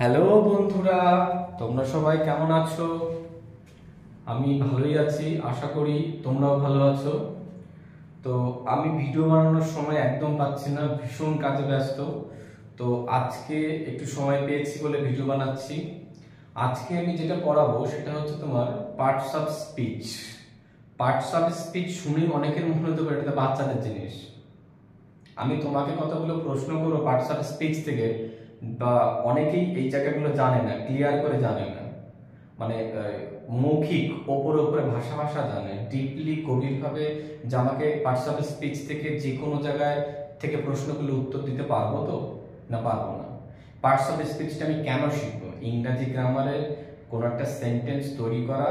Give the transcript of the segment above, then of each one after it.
Hello বন্ধুরা, তোমরা সবাই কেমন আছো? আমি ভালোই আছি, আশা করি তোমরাও ভালো আছো। তো আমি ভিডিও বানানোর সময় একদম পাচ্ছি না, ভীষণ কাজে ব্যস্ত। তো আজকে একটু সময় পেয়েছি বলে ভিডিও বানাচ্ছি। আজকে আমি যেটা পড়াবো সেটা হচ্ছে তোমার parts of speech. Parts of speech শুনে অনেকের মনে হতে পারে এটা বাচ্চাদের জিনিস। আমি তোমাকে কতগুলো প্রশ্ন করবো পার্টস অফ স্পিচ থেকে, বা অনেকেই এই জায়গাগুলো জানে না, ক্লিয়ার করে জানে না। মানে মৌখিক ওপরে ওপরে ভাষা ভাষা জানে, ডিপলি গভীরভাবে যে আমাকে পার্টস অফ স্পিচ থেকে যে কোনো জায়গায় থেকে প্রশ্নগুলো উত্তর দিতে পারবো তো, না পারবো না। পার্টস অফ স্পিচটা আমি কেন শিখবো? ইংরাজি গ্রামারের কোনো একটা সেন্টেন্স তৈরি করা,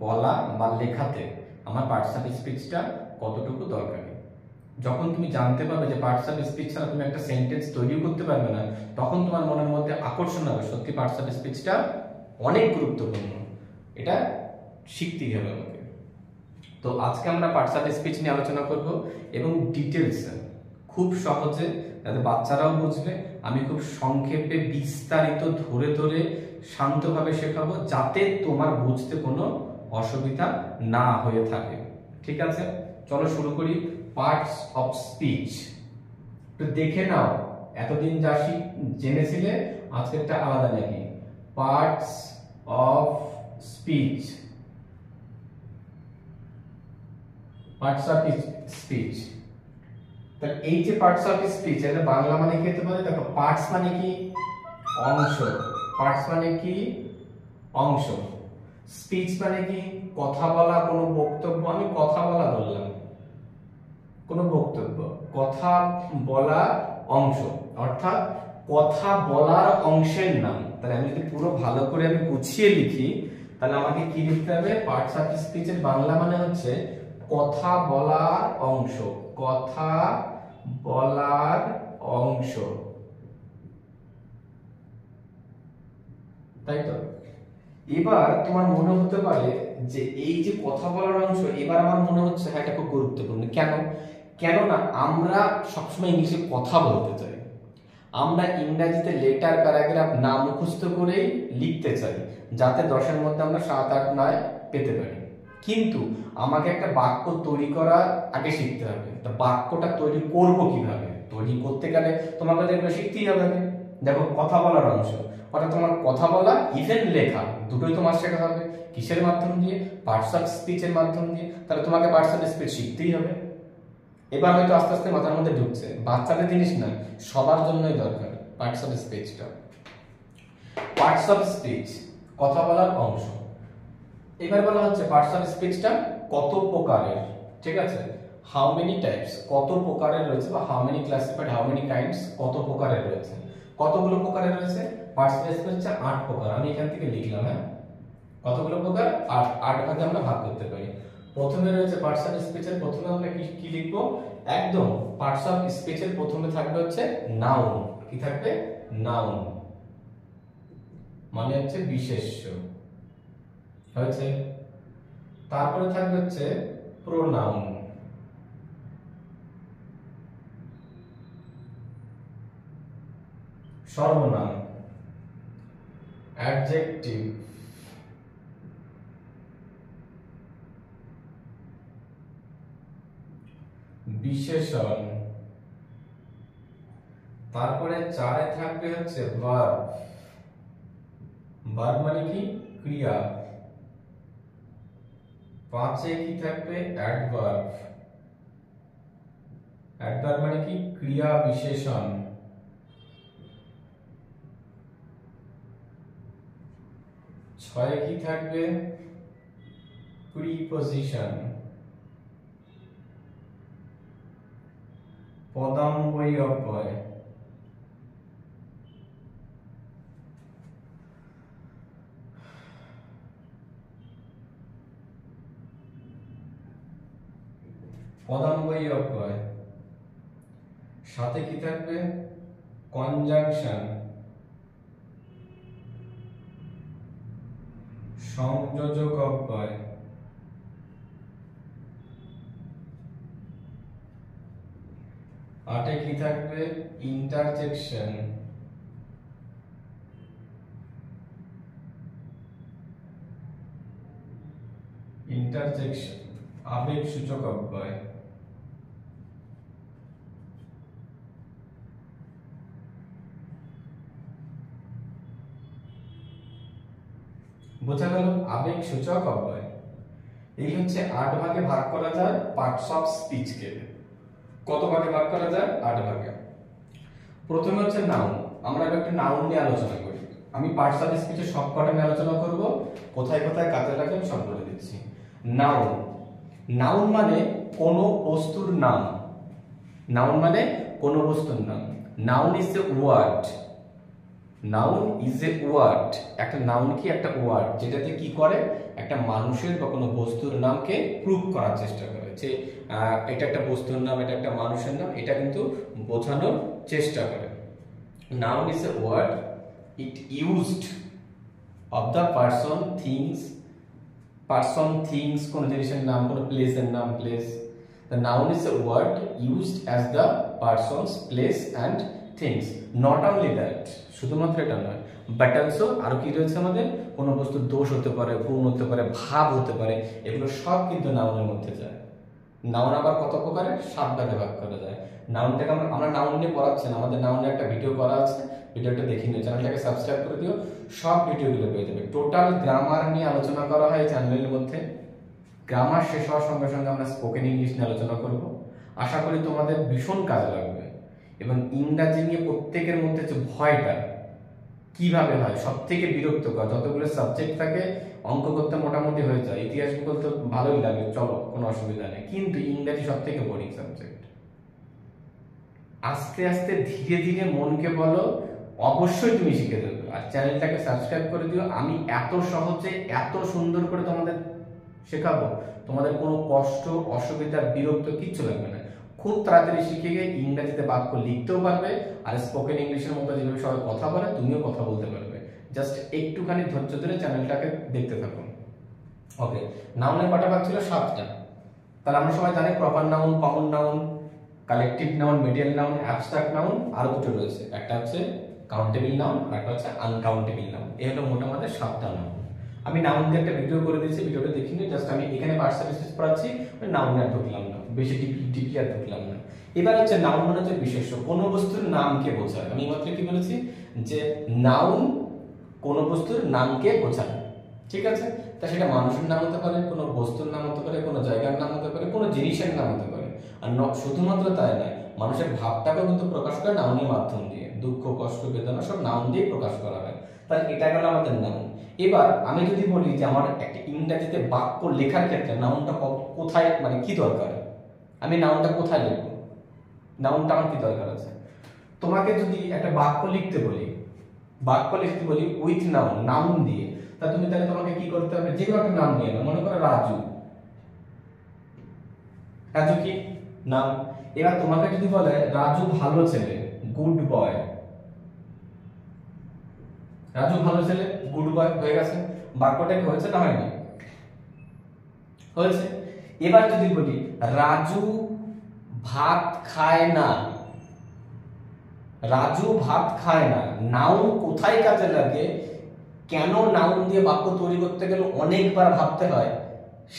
বলা বা লেখাতে আমার পার্টস অফ স্পিচটা কতটুকু দরকারি। যখন তুমি জানতে পারবে যে পার্টস অফ স্পিচ ছাড়া তুমি একটা সেন্টেন্স তৈরি করতে পারবে না, তখন তোমার মনের মধ্যে আকর্ষণ হবে সত্যি পার্টস অফ স্পিচটা অনেক গুরুত্বপূর্ণ, এটা শিখতেই হবে আমাকে। তো আজকে আমরা পার্টস অফ স্পিচ নিয়ে আলোচনা করব, এবং ডিটেলসে, খুব সহজে, যাতে বাচ্চারাও বুঝবে। আমি খুব সংক্ষেপে বিস্তারিত ধরে ধরে শান্তভাবে শেখাবো, যাতে তোমার বুঝতে কোনো অসুবিধা না হয়ে থাকে। ঠিক আছে, চলো শুরু করি। পার্টস অফ স্পিচ তো দেখে নাও, এতদিন যা জেনেছিলে আজকেরটা আলাদা নাকি। Parts of speech, parts of speech. তাহলে এই যে পার্টস অফ স্পিচ, এটা বাংলা মানে কি হতে পারে? দেখো, পার্টস মানে কি? অংশ। পার্টস মানে কি? অংশ। স্পিচ মানে কি? কথা বলা, কোনো বক্তব্য। আমি কথা বলা বললাম, কোনো বক্তব্য, কথা বলা অংশ, অর্থাৎ কথা বলার অংশের নাম। তাহলে আমি যদি পুরো ভালো করে আমি গুছিয়ে লিখি, তাহলে আমাকে কি লিখতে হবে? পার্টস অফ স্পিচের বাংলা মানে হচ্ছে কথা বলার অংশ। কথা বলার অংশ, তাই তো? এবার তোমার মনে হতে পারে যে এই যে কথা বলার অংশ, এবার আমার মনে হচ্ছে হ্যাঁ এটা খুব গুরুত্বপূর্ণ। কেন? কেননা আমরা সবসময় ইংলিশে কথা বলতে চাই, আমরা ইংরেজিতে লেটার প্যারাগ্রাফ না মুখস্থ করেই লিখতে চাই, যাতে 10-এর মধ্যে আমরা 7-8-9 পেতে পারি। কিন্তু আমাকে একটা বাক্য তৈরি করা আগে শিখতে হবে। তা বাক্যটা তৈরি করব কিভাবে? তৈরি করতে গেলে তোমাকে দেখবে শিখতেই হবে। দেখো, কথা বলার অংশ, অর্থাৎ তোমার কথা বলা, ইভেন লেখা, দুটোই তোমার শেখা হবে। কিসের মাধ্যম দিয়ে? পার্টস অফ স্পিচের মাধ্যম দিয়ে। তাহলে তোমাকে পার্টস অফ স্পিচ শিখতেই হবে। এবার হয়তো আস্তে আস্তে মাথার মধ্যে ঢুকছে, বাচ্চাদের জিনিস না, সবার জন্যই দরকার পার্টস অফ স্পিচটা। পার্টস অফ স্পিচ, কথা বলার অংশ। এবার বলা হচ্ছে পার্টস অফ স্পিচটা কত প্রকারের। ঠিক আছে, হাউ মেনি টাইপস, কত প্রকারের রয়েছে, বা how many classified, how many kinds, কত প্রকারের রয়েছে। কতগুলো প্রকারের রয়েছে? পার্টস অফ স্পিচ হচ্ছে 8 প্রকার। আমি এখান থেকে লিখলাম, হ্যাঁ, কতগুলো প্রকার? 8 ভাগে আমরা ভাগ করতে পারি। প্রথমে রয়েছে পার্টস অফ স্পিচের, প্রথমে আমরা কি লিখবো? একদম পার্টস অফ স্পিচের প্রথমে থাকবে হচ্ছে নাউন। কি থাকবে? নাউন, মানে হচ্ছে বিশেষ্য। হয়েছে। তারপরে থাকবে হচ্ছে প্রোনাউন, সর্বনাম, অ্যাডজেক্টিভ, বিশেষণ। তারপরে 4-এ থাকবে হচ্ছে ভার্ব। ভার্ব মানে কি? ক্রিয়া। 5-এ কি থাকবে? অ্যাডভার্ব। অ্যাডভার্ব মানে কি? ক্রিয়া বিশেষণ। 6-এ কি থাকবে? প্রিপজিশন, পদান্বয়ী অব্যয়। পদান্বয়ী অব্যয়। 7-এ কি থাকবে? কনজাংশন, সংযোজক অব্যয়। 8-এ কি থাকবে? ইন্টারজেকশন, ইন্টারজেকশন, আবেগ সূচক অব্যয়। বোঝা গেল? আবেগ সূচক অব্যয়। এই হচ্ছে 8 ভাগে ভাগ করা যায় পার্টস অফ স্পিচকে। কত ভাগে ভাগ করা যায়? 8 ভাগে। প্রথমে হচ্ছে নাউন। আমরা একটা নাউন নিয়ে আলোচনা করি। আমি পার্টস অফ স্পিচের সব কটা নিয়ে আলোচনা করব, কোথায় কোথায় কাজে লাগে আমি সব বলে দিচ্ছি। নাউন, নাউন মানে কোন বস্তুর নাম। নাউন মানে কোন বস্তুর নাম। Noun is a word. Noun is a word. একটা নাউন কি? একটা ওয়ার্ড, যেটাতে কি করে? একটা মানুষের বা কোনো বস্তুর নামকে প্রুভ করার চেষ্টা করে যে এটা একটা বস্তুর নাম, এটা একটা মানুষের নাম, এটা কিন্তু বোঝানোর চেষ্টা করে। Noun is a word, it used of the person, things, person, things, কোন জিনিসের নাম, কোন প্লেসের নাম, place. The noun is a word used as the persons, place and things. Not only that, শুধুমাত্র এটা নয়, but also আরো কি রয়েছে আমাদের? কোন বস্তুর দোষ হতে পারে, গুণ হতে পারে, ভাব হতে পারে, এগুলো সব কিন্তু নাউনের মধ্যে যায়। নাউন আবার কত প্রকারে? 7 ভাগে ভাগ করা যায়। নাউনটাকে আমরা নাউন নিয়ে পড়াচ্ছি না, আমাদের নাউনের একটা ভিডিও করা আছে, ভিডিওটা দেখে নিও, চ্যানেলটাকে সাবস্ক্রাইব করে দিও, সব ভিডিওগুলো পেয়ে যাবে। টোটাল গ্রামার নিয়ে আলোচনা করা হয় চ্যানেলের মধ্যে। গ্রামার শেষ হওয়ার সঙ্গে সঙ্গে আমরা স্পোকেন ইংলিশ নিয়ে আলোচনা করব। আশা করি তোমাদের ভীষণ কাজে লাগবে। এবং ইংরাজি নিয়ে প্রত্যেকের মধ্যে যে ভয়টা কিভাবে হয়, সব থেকে বিরক্তকর, যতগুলো সাবজেক্ট থাকে অঙ্ক করতে মোটামুটি হয়ে যায়, ইতিহাস ভূগোল তো ভালোই লাগে, চলো কোনো অসুবিধা নেই, কিন্তু ইংরাজি সব থেকে বোরিং সাবজেক্ট। আস্তে আস্তে ধীরে ধীরে মনকে বলো, অবশ্যই তুমি শিখে যাবে। আর চ্যানেলটাকে সাবস্ক্রাইব করে দিও। আমি এত সহজে এত সুন্দর করে তোমাদের শেখাবো, তোমাদের কোনো কষ্ট, অসুবিধা, বিরক্ত কিচ্ছু লাগবে না। খুব তাড়াতাড়ি শিখে গিয়ে ইংরেজিতে বাক্য লিখতেও পারবে, আর স্পোকেন ইংলিশের মতো যেভাবে সবাই কথা বলে তুমিও কথা বলতে পারবে। জাস্ট একটুখানি ধৈর্য ধরে চ্যানেলটাকে দেখতে থাকো। ওকে, নাউনের কটা ভাগ ছিল? 7টা। তাহলে আমরা সবাই জানি proper noun, common noun, collective noun, medial noun, abstract noun, আরো দুটো রয়েছে, একটা হচ্ছে কাউন্টেবল নাউন আর একটা হচ্ছে আনকাউন্টেবল নাউন। এই হলো মোটামুটি 7টা নাউন। আমি নাউন দিয়ে একটা ভিডিও করে দিয়েছি, ভিডিওটা দেখিনি, জাস্ট আমি এখানে পার্টস অফ স্পিচ পড়াচ্ছি, নাউন আর ঢুকলাম না, বেশি ডিপলি আর ঢুকলাম না। এবার হচ্ছে নাউন মানে হচ্ছে বিশেষ্য, কোন বস্তুর নামকে বোঝায়। আমি মাত্র কি বলেছি যে নাউন কোন বস্তুর নামকে বোঝায়, ঠিক আছে? তা সেটা মানুষের নাম হতে পারে, কোনো বস্তুর নাম হতে পারে, কোনো জায়গার নাম হতে পারে, কোনো জিনিসের নাম হতে পারে। আর শুধুমাত্র তাই নয়, মানুষের ভাবটাকেও কিন্তু প্রকাশ করে নাউনের মাধ্যম দিয়ে। দুঃখ, কষ্ট, বেদনা সব নাউন দিয়ে প্রকাশ করা হয়। তাহলে এটা গেল আমাদের নাউন। এবার আমি যদি বলি যে আমার একটা ইংরেজিতে বাক্য লেখার ক্ষেত্রে নাউনটা কোথায়, মানে কি দরকার, আমি নাউনটা কোথায় লিখবো, নাউনটা আমার কি দরকার আছে? তোমাকে যদি একটা বাক্য লিখতে বলি, বাক্য লিখতে বলি উইথ নাউন, নাউন দিয়ে, তা তুমি তাহলে তোমাকে কি করতে হবে? যে কোনো একটা নাম নিয়ে নাও, মনে করো রাজু। রাজু কি নাম? এবার তোমাকে যদি বলে রাজু ভালো ছেলে, গুড বয়, রাজু ভালো ছেলে, গুড বয়, হয়ে গেছে। বাক্যটা কি হয়েছে না হয়নি? হয়েছে। এবার যদি বলি রাজু ভাত খায় না, রাজু ভাত খায় না, নাউন কোথায় কাজে লাগে, কেন নাউন দিয়ে বাক্য তৈরি করতে গেলে অনেকবার ভাবতে হয়,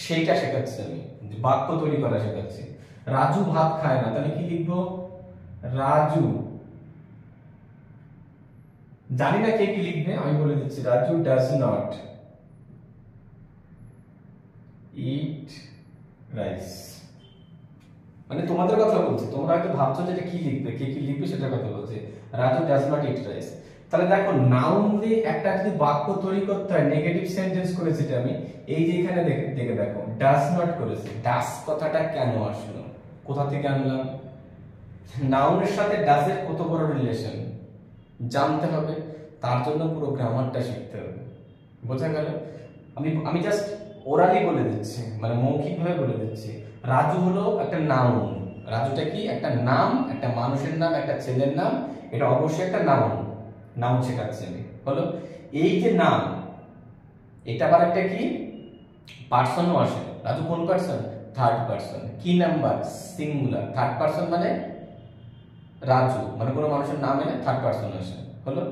সেইটা শেখাচ্ছি আমি, বাক্য তৈরি করা শেখাচ্ছি। রাজু ভাত খায় না, তাহলে কি লিখবো? রাজু, জানি না কে কি লিখবে, আমি বলে দিচ্ছি, Raju does not eat rice. মানে তোমাদের কথা বলছি, তোমরা হয়তো ভাবছো যে এটা কি লিখবে, কে কি লিখবে সেটার কথা বলছে। Raju does not eat rice. তাহলে দেখো নাউন দিয়ে একটা যদি বাক্য তৈরি করতে হয়, নেগেটিভ সেন্টেন্স করেছি আমি, এই যে এখানে দেখে দেখো ডাজ নট করেছে। ডাজ কথাটা কেন আসলো, কোথা থেকে আনলাম? নাউনের সাথে ডাজ এর কত বড় রিলেশন জানতে হবে, তার জন্য পুরো গ্রামারটা শিখতে হবে। বোঝা গেল? আমি জাস্ট ওরালি বলে দিচ্ছি, মানে মৌখিকভাবে বলে দিচ্ছি। রাজু হলো একটা নাউন। রাজুটা কি? একটা নাম, একটা মানুষের নাম, একটা ছেলের নাম, এটা অবশ্যই একটা নাউন। নাউন শেখাচ্ছি আমি। হলো এই যে নাম, এটা আবার একটা কি পার্সনও আসে। রাজু কোন পার্সন? Third person. কি নাম্বার? সিঙ্গুলার। থার্ড পার্সন মানে রাজু, মানে কোনো মানুষের নাম এনে থার্ড পার্সন আসে। হলো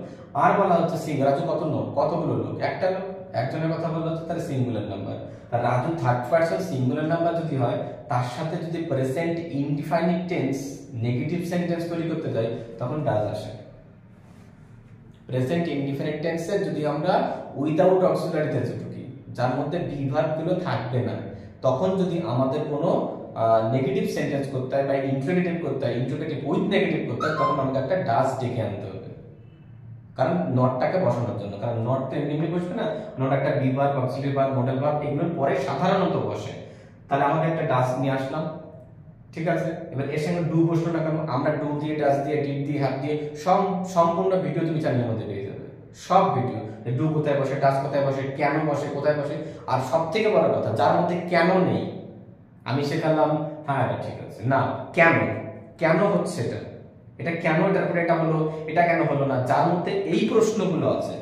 আর বলা হচ্ছে সিং, রাজু কত লোক, কতগুলো লোক, একটা লোক, একজনের কথা বলা হচ্ছে তার সিঙ্গুলার নাম্বার। আর Raju third person singular number যদি হয়, তার সাথে যদি present indefinite tense negative sentence তৈরি করতে যাই, তখন ডাজ আসে। প্রেজেন্ট ইনডিফিনিট টেন্সে যদি আমরা উইদাউট অক্সিলারিতে ঢুকি, যার মধ্যে বি ভার্বগুলো থাকবে না, তখন যদি আমাদের কোনো নেগেটিভ সেন্টেন্স করতে হয় বা ইন্টারোগেটিভ করতে হয়, ইন্টারোগেটিভ উইথ নেগেটিভ করতে হয়, তখন আমাদের একটা ডাজ ডেকে আনতে হবে, কারণ নটটাকে বসানোর জন্য। কারণ নট তো এমনি বসবে না, নট একটা be verb, auxiliary verb, modal verb এগুলোর পরে সাধারণত বসে। তাহলে আমাকে একটা ডাজ নিয়ে আসলাম, ঠিক আছে। এবার এর সঙ্গে ডু বসলো না কেন? আমরা ডু দিয়ে, ডাজ দিয়ে, ডিড দিয়ে, হ্যাভ দিয়ে সম্পূর্ণ ভিডিও তুমি চ্যানেলের মধ্যে পেয়ে যাবে, সব ভিডিও। ডু কোথায় বসে, ডাজ কোথায় বসে, কেন বসে, কোথায় বসে। আর সব থেকে বড় কথা, যার মধ্যে কেন নেই আমি শেখালাম, হ্যাঁ এটা ঠিক আছে না, কেন কেন হচ্ছে এটা, এটা কেন, এটার পরে এটা হলো, এটা কেন হলো না, যার মধ্যে এই প্রশ্নগুলো আছে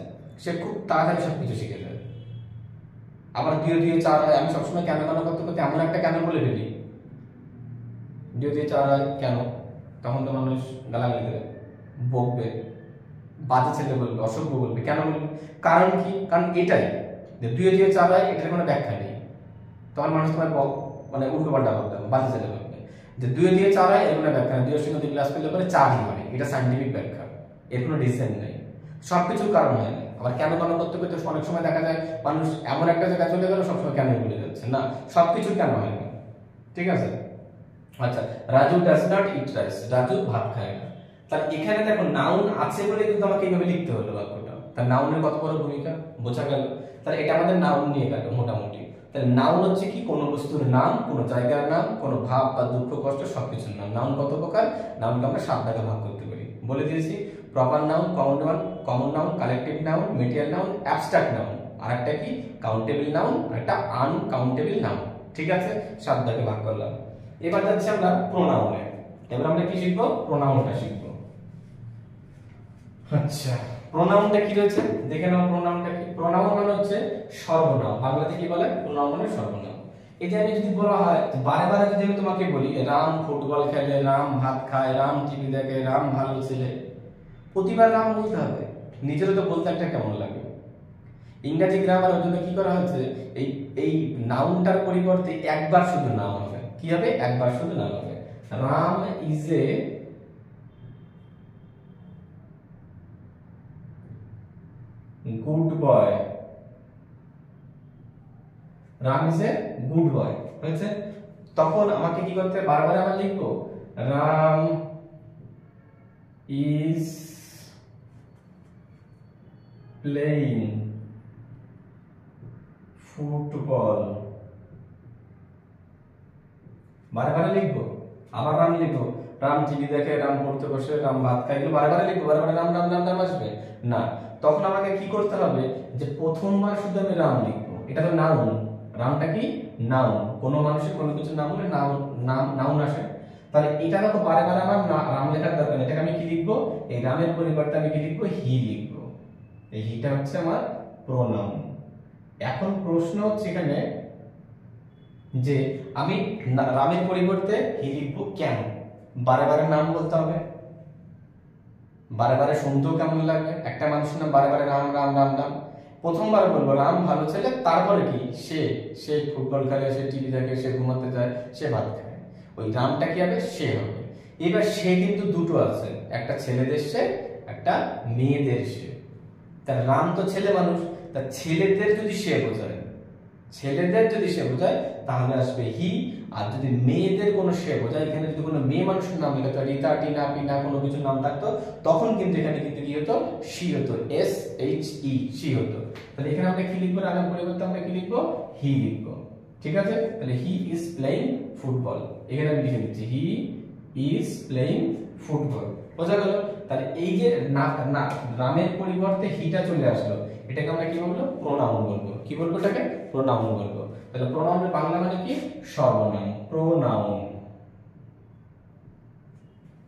সে খুব তাড়াতাড়ি সবকিছু শিখে যাবে। আবার দিয়ে দিয়ে চার হয়, আমি সবসময় কেন কেন করতে করতে এমন একটা কেন বলে ফেলি, দিয়ে দিয়ে চার হয় কেন, তখন তো মানুষ গালাগালি দেবে, বকবে, বাজে ছেলে বলবে, অসভ্য বলবে। কেন বলবে? কারণ কি? কারণ এটাই যে দুই দিয়ে চার হয়, এটার কোনো ব্যাখ্যা নেই, তখন মানুষ তোমার মানে উল্টো পাল্টা ভাববে, বাজে ছেলে ভাববে যে দুই দিয়ে চার হয়, এর কোনো ব্যাখ্যা নেই, দুইয়ের সঙ্গে দুই ক্লাস করলে পরে চারই হয়, এটা সাইন্টিফিক ব্যাখ্যা, এর কোনো রিজন নেই, সবকিছুর কারণ হয় না। আবার কেন কেন করতে করতে অনেক সময় দেখা যায় মানুষ এমন একটা জায়গায় চলে গেল, সবসময় কেন ভুলে যাচ্ছে, না সবকিছু কেন হয় না, ঠিক আছে। আচ্ছা, Raju does not eat rice, Raju ভাত খায় না। তাহলে এখানে দেখো নাউন আছে বলে কিন্তু আমাকে এইভাবে লিখতে হলো বাক্যটা। তার নাউনের কত বড় ভূমিকা বোঝা গেল। তাহলে এটা আমাদের নাউন নিয়ে গেল মোটামুটি। তাহলে নাউন হচ্ছে কি? কোনো বস্তুর নাম, কোনো জায়গার নাম, কোনো ভাব বা দুঃখ কষ্ট সবকিছুর নাম। নাউন কত প্রকার? নাউনকে আমরা 7 ভাগে ভাগ করতে পারি, বলে দিয়েছি। Proper noun, common noun, collective noun, material noun, abstract noun, আর একটা কি কাউন্টেবল নাউন, আর একটা আনকাউন্টেবল নাউন। ঠিক আছে, 7 ভাগে ভাগ করলাম। এবার যাচ্ছি আমরা প্রোনাউনে। এবার আমরা কি শিখবো? প্রোনাউনটা শিখবো। আচ্ছা, প্রোনাউনটা কি রয়েছে দেখে নাও। প্রোনাউনটা কি? প্রোনাউন মানে হচ্ছে সর্বনাম। বাংলাতে কি বলে? প্রোনাউন মানে সর্বনাম। এই যে আমি যদি বলা হয়, বারে বারে যদি আমি তোমাকে বলি রাম ফুটবল খেলে, রাম ভাত খায়, রাম টিভি দেখে, রাম ভালো ছেলে, প্রতিবার রাম বলতে হবে? নিজেরও তো বলতে একটা কেমন লাগে। ইংরেজি গ্রামার ওর জন্য কি করা হয়েছে, এই এই নাউনটার পরিবর্তে একবার শুধু নাম হবে। কি হবে? একবার শুধু নাম হবে। Ram is a good boy. Ram is a good boy হয়েছে। তখন আমাকে কি করতে হবে? বারবার আমরা লিখবো রাম ইজ প্লেইং ফুটবল। বারে বারে লিখবো, আবার রাম লিখবো। রাম টিভি দেখে, রাম পড়তে বসে, রাম ভাত খাই, বারে বারে লিখবো, বারে বারে রাম রাম রাম রাম আসবে না। তখন আমাকে কি করতে হবে, যে প্রথমবার শুধু আমি রাম লিখবো। এটা তো নাউন। রামটা কি? নাউন। কোনো মানুষের কোনো কিছু নাম হলে নাউন আসে। তাহলে এটা তো বারে বারে আমার রাম লেখার দরকার নেই। এটাকে আমি কি লিখবো? এই রামের পরিবর্তে আমি কি লিখবো? হি লিখবো। এই হিটা হচ্ছে আমার প্রোনাউন। এখন প্রশ্ন হচ্ছে এখানে যে আমি রামের পরিবর্তে হি লিখবো কেন? বারে বারে নাম বলতে হবে, বারে বারে শুনতেও কেমন লাগবে। একটা মানুষের নাম বারে বারে রাম রাম রাম রাম। প্রথমবার বলবো রাম ভালো ছেলে, তারপরে কি সে ফুটবল খেলে, সে টিভি দেখে, সে ঘুমাতে যায়, সে ভাত খায়। ওই রামটা কি হবে? সে হবে। এবার সে কিন্তু দুটো আছে, একটা ছেলেদের সে, একটা মেয়েদের সে। তার রাম তো ছেলে মানুষ, তা ছেলেদের যদি সে বোঝায়, ছেলেদের যদি সে বোঝায় তাহলে আসবে হি। আর যদি মেয়েদের কোনো সে বোঝায়, এখানে যদি কোনো মেয়ে মানুষের নাম লেখা, রিতা, টিনা, পিনা কোনো কিছু নাম থাকতো, তখন কিন্তু এখানে কিন্তু কি হতো? সি হতো। SHE, সি হতো। তাহলে এখানে আমরা কি লিখবো? রামের পরিবর্তে আমরা কি লিখবো? হি লিখবো। ঠিক আছে, তাহলে হি ইজ প্লেইং ফুটবল। এখানে আমি লিখে দিচ্ছি হি ইজ প্লেইং ফুটবল। বোঝা গেল? তাহলে এই যে রামের পরিবর্তে হিটা চলে আসলো, এটাকে আমরা কি বলবো? প্রোনাউন বলবো। কি বলবো এটাকে? প্রোনাউন বলবো। তাহলে প্রোনাউনের বাংলা মানে কি? সর্বনাম। প্রোনাউন।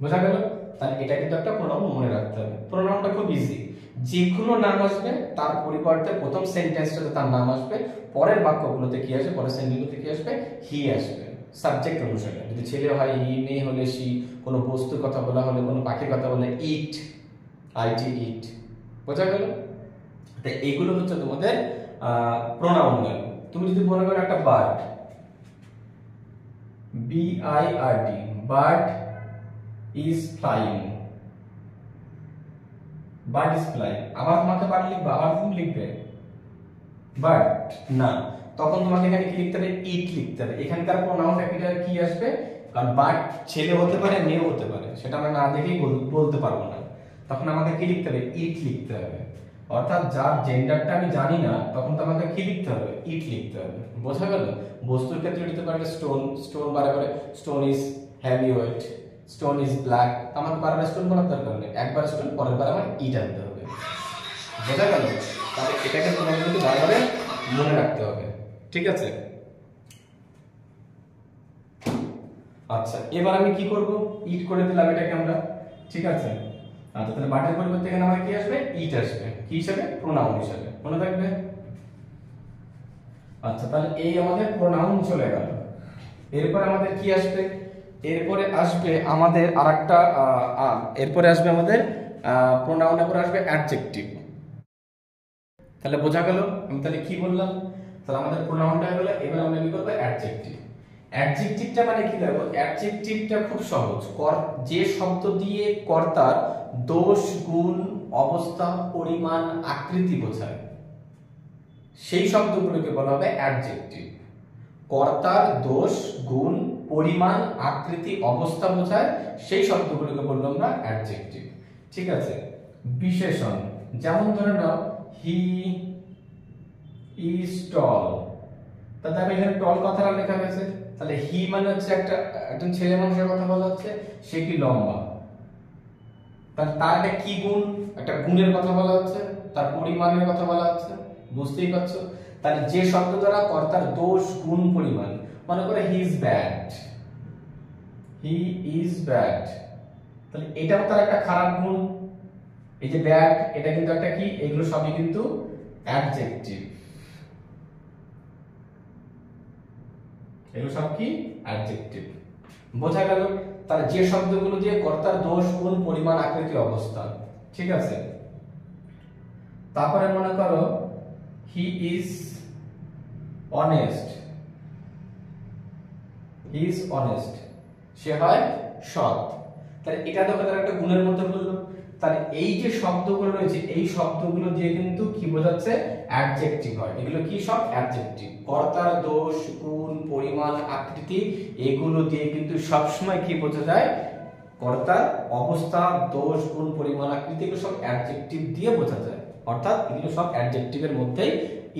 বোঝা গেল? তাহলে এটা কিন্তু একটা প্রোনাউন মনে রাখতে হবে। প্রোনাউনটা খুব ইজি। যে কোনো নাম আসবে তার পরিবর্তে প্রথম সেন্টেন্সটাতে তার নাম আসবে, পরের বাক্যগুলোতে কি আসবে? পরের সেন্টেন্সগুলোতে কি আসবে? হি আসবে। সাবজেক্ট অনুসারে, যদি ছেলে হয় হি, মেয়ে হলে সি, কোনো বস্তুর কথা বলা হলে, কোনো পাখির কথা বলে ইট, IT ইট। বোঝা গেল? তাই এগুলো হচ্ছে তোমাদের প্রোনাউন গেল। তুমি যদি মনে করো একটা bird, BIRD, bird is flying, bird is flying, আবার তোমাকে বার্ড লিখবে, আবার তুমি লিখবে বার্ড না, তখন তোমাকে এখানে কি লিখতে হবে, ইট লিখতে হবে। এখানকার প্রোনাউন ক্যাপিটাল কি আসবে, কারণ বার্ড ছেলে হতে পারে মেয়ে হতে পারে, সেটা আমরা না দেখেই বলতে পারবো না, তখন আমাকে কি লিখতে হবে, ইট লিখতে হবে। অর্থাৎ যার জেন্ডারটা আমি জানি না তখন তো আমাকে কি লিখতে হবে, ইট লিখতে হবে। বোঝা গেল? বস্তুর ক্ষেত্রে লিখতে পারবে স্টোন, স্টোন বারবার stone is heavy weight, stone is black, আমাকে বারবার স্টোন বলার দরকার নেই, একবার স্টোন, পরের বার আমার ইট আনতে হবে। বোঝা গেল? তাহলে এটাকে তোমাকে কিন্তু বারবার মনে রাখতে হবে, ঠিক আছে? আচ্ছা, এবার আমি কি করব, ইট করে দিলাম এটাকে আমরা, ঠিক আছে? আচ্ছা, তাহলে বাটের পরিবর্তে এখানে আমাদের কি আসবে, ইট আসবে, কি হিসাবে, প্রোনাউন হিসাবে, মনে থাকবে। আচ্ছা, তাহলে এই আমাদের প্রোনাউন চলে গেল। এরপর আমাদের কি আসবে, এরপরে আসবে আমাদের আরেকটা, এরপরে আসবে আমাদের প্রোনাউনের পরে আসবে অ্যাডজেক্টিভ। তাহলে বোঝা গেল আমি তাহলে কি বললাম, তাহলে আমাদের প্রোনাউনটা হয়ে গেল। এবার আমরা কি করব, অ্যাডজেক্টিভ। অ্যাডজেক্টিভটা মানে কি দেখো, অ্যাডজেক্টিভটা খুব সহজ, যে শব্দ দিয়ে কর্তার দোষ, গুণ, অবস্থা, পরিমাণ, আকৃতি বোঝায়, সেই শব্দগুলোকে বলা হবে অ্যাডজেক্টিভ। কর্তার দোষ, গুণ, পরিমাণ, আকৃতি, অবস্থা বোঝায়, সেই শব্দগুলোকে বললাম আমরা অ্যাডজেক্টিভ, ঠিক আছে? বিশেষণ, যেমন ধরে নাও হি ইজ টল, তাহলে আমি এখানে টল কথাটা লেখা হয়েছে, তাহলে হি মানে হচ্ছে একজন ছেলে মানুষের কথা বলা হচ্ছে, সে কি লম্বা, তার একটা কি গুণ, একটা গুণের কথা বলা হচ্ছে, তার পরিমাণের কথা বলা হচ্ছে, বুঝতেই পারছো? তাহলে যে শব্দ দ্বারা কর্তার দোষ, গুণ, পরিমাণ, মনে করে he is bad, he is bad, তাহলে এটাও তার একটা খারাপ গুণ, এই যে ব্যাড, এটা কিন্তু একটা কি, এগুলো সবই কিন্তু অ্যাডজেক্টিভ, এগুলো সব কি অ্যাডজেক্টিভ। বোঝা গেল? তাহলে যে শব্দগুলো দিয়ে কর্তার দোষ, গুণ, পরিমাণ, আকৃতি, অবস্থান, ঠিক আছে? তারপরে মনে করো he is honest, he is honest, সে হয় সৎ, তাহলে এটা তো তার একটা গুণের মধ্যে বললো। তাহলে এই যে শব্দগুলো রয়েছে, এই শব্দগুলো দিয়ে কিন্তু কি বোঝাচ্ছে, অ্যাডজেক্টিভ হয়। এগুলো কি সব অ্যাডজেক্টিভ, কর্তার দোষ, গুণ, পরিমাণ, আকৃতি, এগুলো দিয়ে কিন্তু সবসময় কি বোঝা যায়, কর্তার অবস্থা, দোষ, গুণ, পরিমাণ, আকৃতি, এগুলো সব অ্যাডজেক্টিভ দিয়ে বোঝা যায়। অর্থাৎ এগুলো সব অ্যাডজেক্টিভের মধ্যেই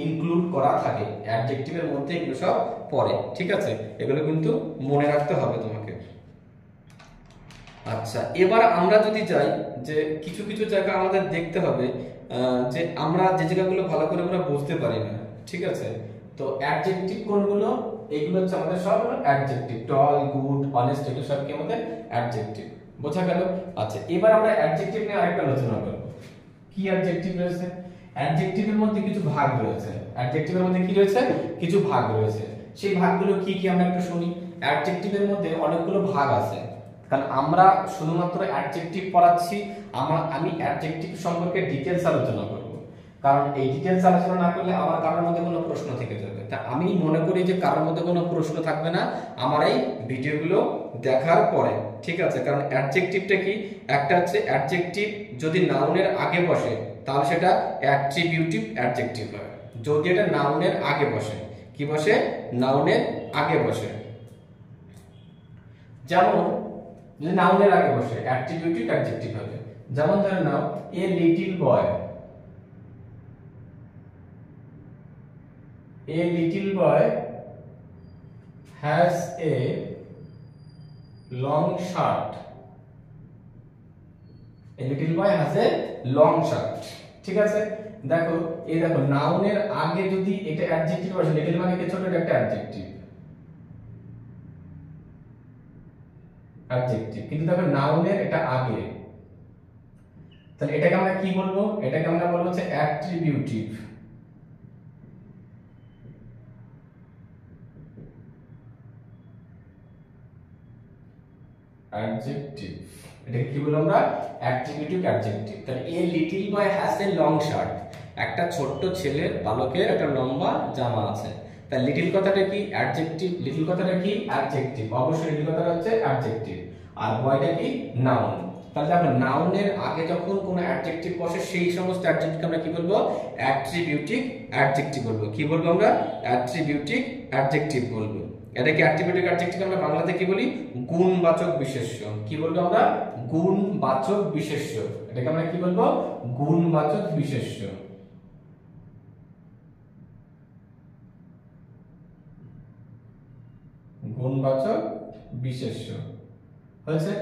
ইনক্লুড করা থাকে, অ্যাডজেক্টিভের মধ্যে এগুলো সব পড়ে, ঠিক আছে? এগুলো কিন্তু মনে রাখতে হবে তোমাকে। আচ্ছা, এবার আমরা যদি যাই যে কিছু কিছু জায়গা আমাদের দেখতে হবে, যে আমরা যে জায়গাগুলো ভালো করে আমরা বুঝতে পারি না, ঠিক আছে? তো অ্যাডজেক্টিভ কোনগুলো, এগুলো হচ্ছে আমাদের সব অ্যাডজেক্টিভ, টল, গুড, অনেস্ট, এগুলো সব কি আমাদের অ্যাডজেক্টিভ। বোঝা গেল? আচ্ছা, এবার আমরা অ্যাডজেক্টিভ নিয়ে আরেকটা আলোচনা করব। কি অ্যাডজেক্টিভ রয়েছে, অ্যাডজেক্টিভের মধ্যে কিছু ভাগ রয়েছে, অ্যাডজেক্টিভের মধ্যে কি রয়েছে, কিছু ভাগ রয়েছে। সেই ভাগগুলো কি কি আমরা একটু শুনি। অ্যাডজেক্টিভের মধ্যে অনেকগুলো ভাগ আছে, কারণ আমরা শুধুমাত্র অ্যাডজেক্টিভ পড়াচ্ছি, আমি অ্যাডজেক্টিভ সম্পর্কে ডিটেইলস আলোচনা করব, কারণ এই ডিটেইলস আলোচনা না করলে আমার কারোর মধ্যে কোনো প্রশ্ন থেকে যাবে। তা আমি মনে করি যে কারোর মধ্যে কোনো প্রশ্ন থাকবে না আমার এই ভিডিওগুলো দেখার পরে, ঠিক আছে? কারণ অ্যাডজেক্টিভটা কি, একটা হচ্ছে অ্যাডজেক্টিভ যদি নাউনের আগে বসে তাহলে সেটা অ্যাট্রিবিউটিভ অ্যাডজেক্টিভ হয়। যদি এটা নাউনের আগে বসে, কি বসে, নাউনের আগে বসে, যেমন যদি নাউনের আগে বসে অ্যাট্রিবিউটিভ অ্যাডজেক্টিভ হবে। যেমন ধরে নাও a little boy, a little boy has a long shirt, a little boy has a long shirt, ঠিক আছে? দেখো, এই দেখো নাউনের আগে যদি এটা অ্যাডজেক্টিভ বসে, লিটল মানে কি, ছোট, এটা একটা অ্যাডজেক্টিভ, অ্যাডজেক্টিভ, কিন্তু দেখো নাউনের এটা আগে, তাহলে এটাকে আমরা কি বলবো, এটাকে আমরা বলবো হচ্ছে অ্যাট্রিবিউটিভ, অ্যাডজেক্টিভ, এটাকে কি বলবো আমরা? Attributive adjective. তাহলে a little boy has a long shirt, একটা ছোট্ট ছেলের বালকের একটা লম্বা জামা আছে। তাহলে লিটল কথাটা কি? অ্যাডজেক্টিভ। লিটল কথাটা কি? অ্যাডজেক্টিভ। অবশ্যই লিটল কথাটা হচ্ছে অ্যাডজেক্টিভ। আর বয়টা কি? নাউন। তাহলে দেখো নাউনের আগে যখন কোনো অ্যাডজেক্টিভ বসে সেই সমস্ত অ্যাডজেক্টিভকে আমরা কি বলবো? অ্যাট্রিবিউটিভ অ্যাডজেক্টিভ বলবো। কি বলবো আমরা? অ্যাট্রিবিউটিভ অ্যাডজেক্টিভ বলবো। এটাকে অ্যাট্রিবিউটিভ অ্যাডজেক্টিভ আমরা বাংলাতে কি বলি? গুণবাচক বিশেষ্য। কি বলবো আমরা? গুণবাচক বিশেষ্য। এটাকে আমরা কি বলবো? গুণবাচক বিশেষ্য। গুণবাচক বিশেষ্য হয়েছে।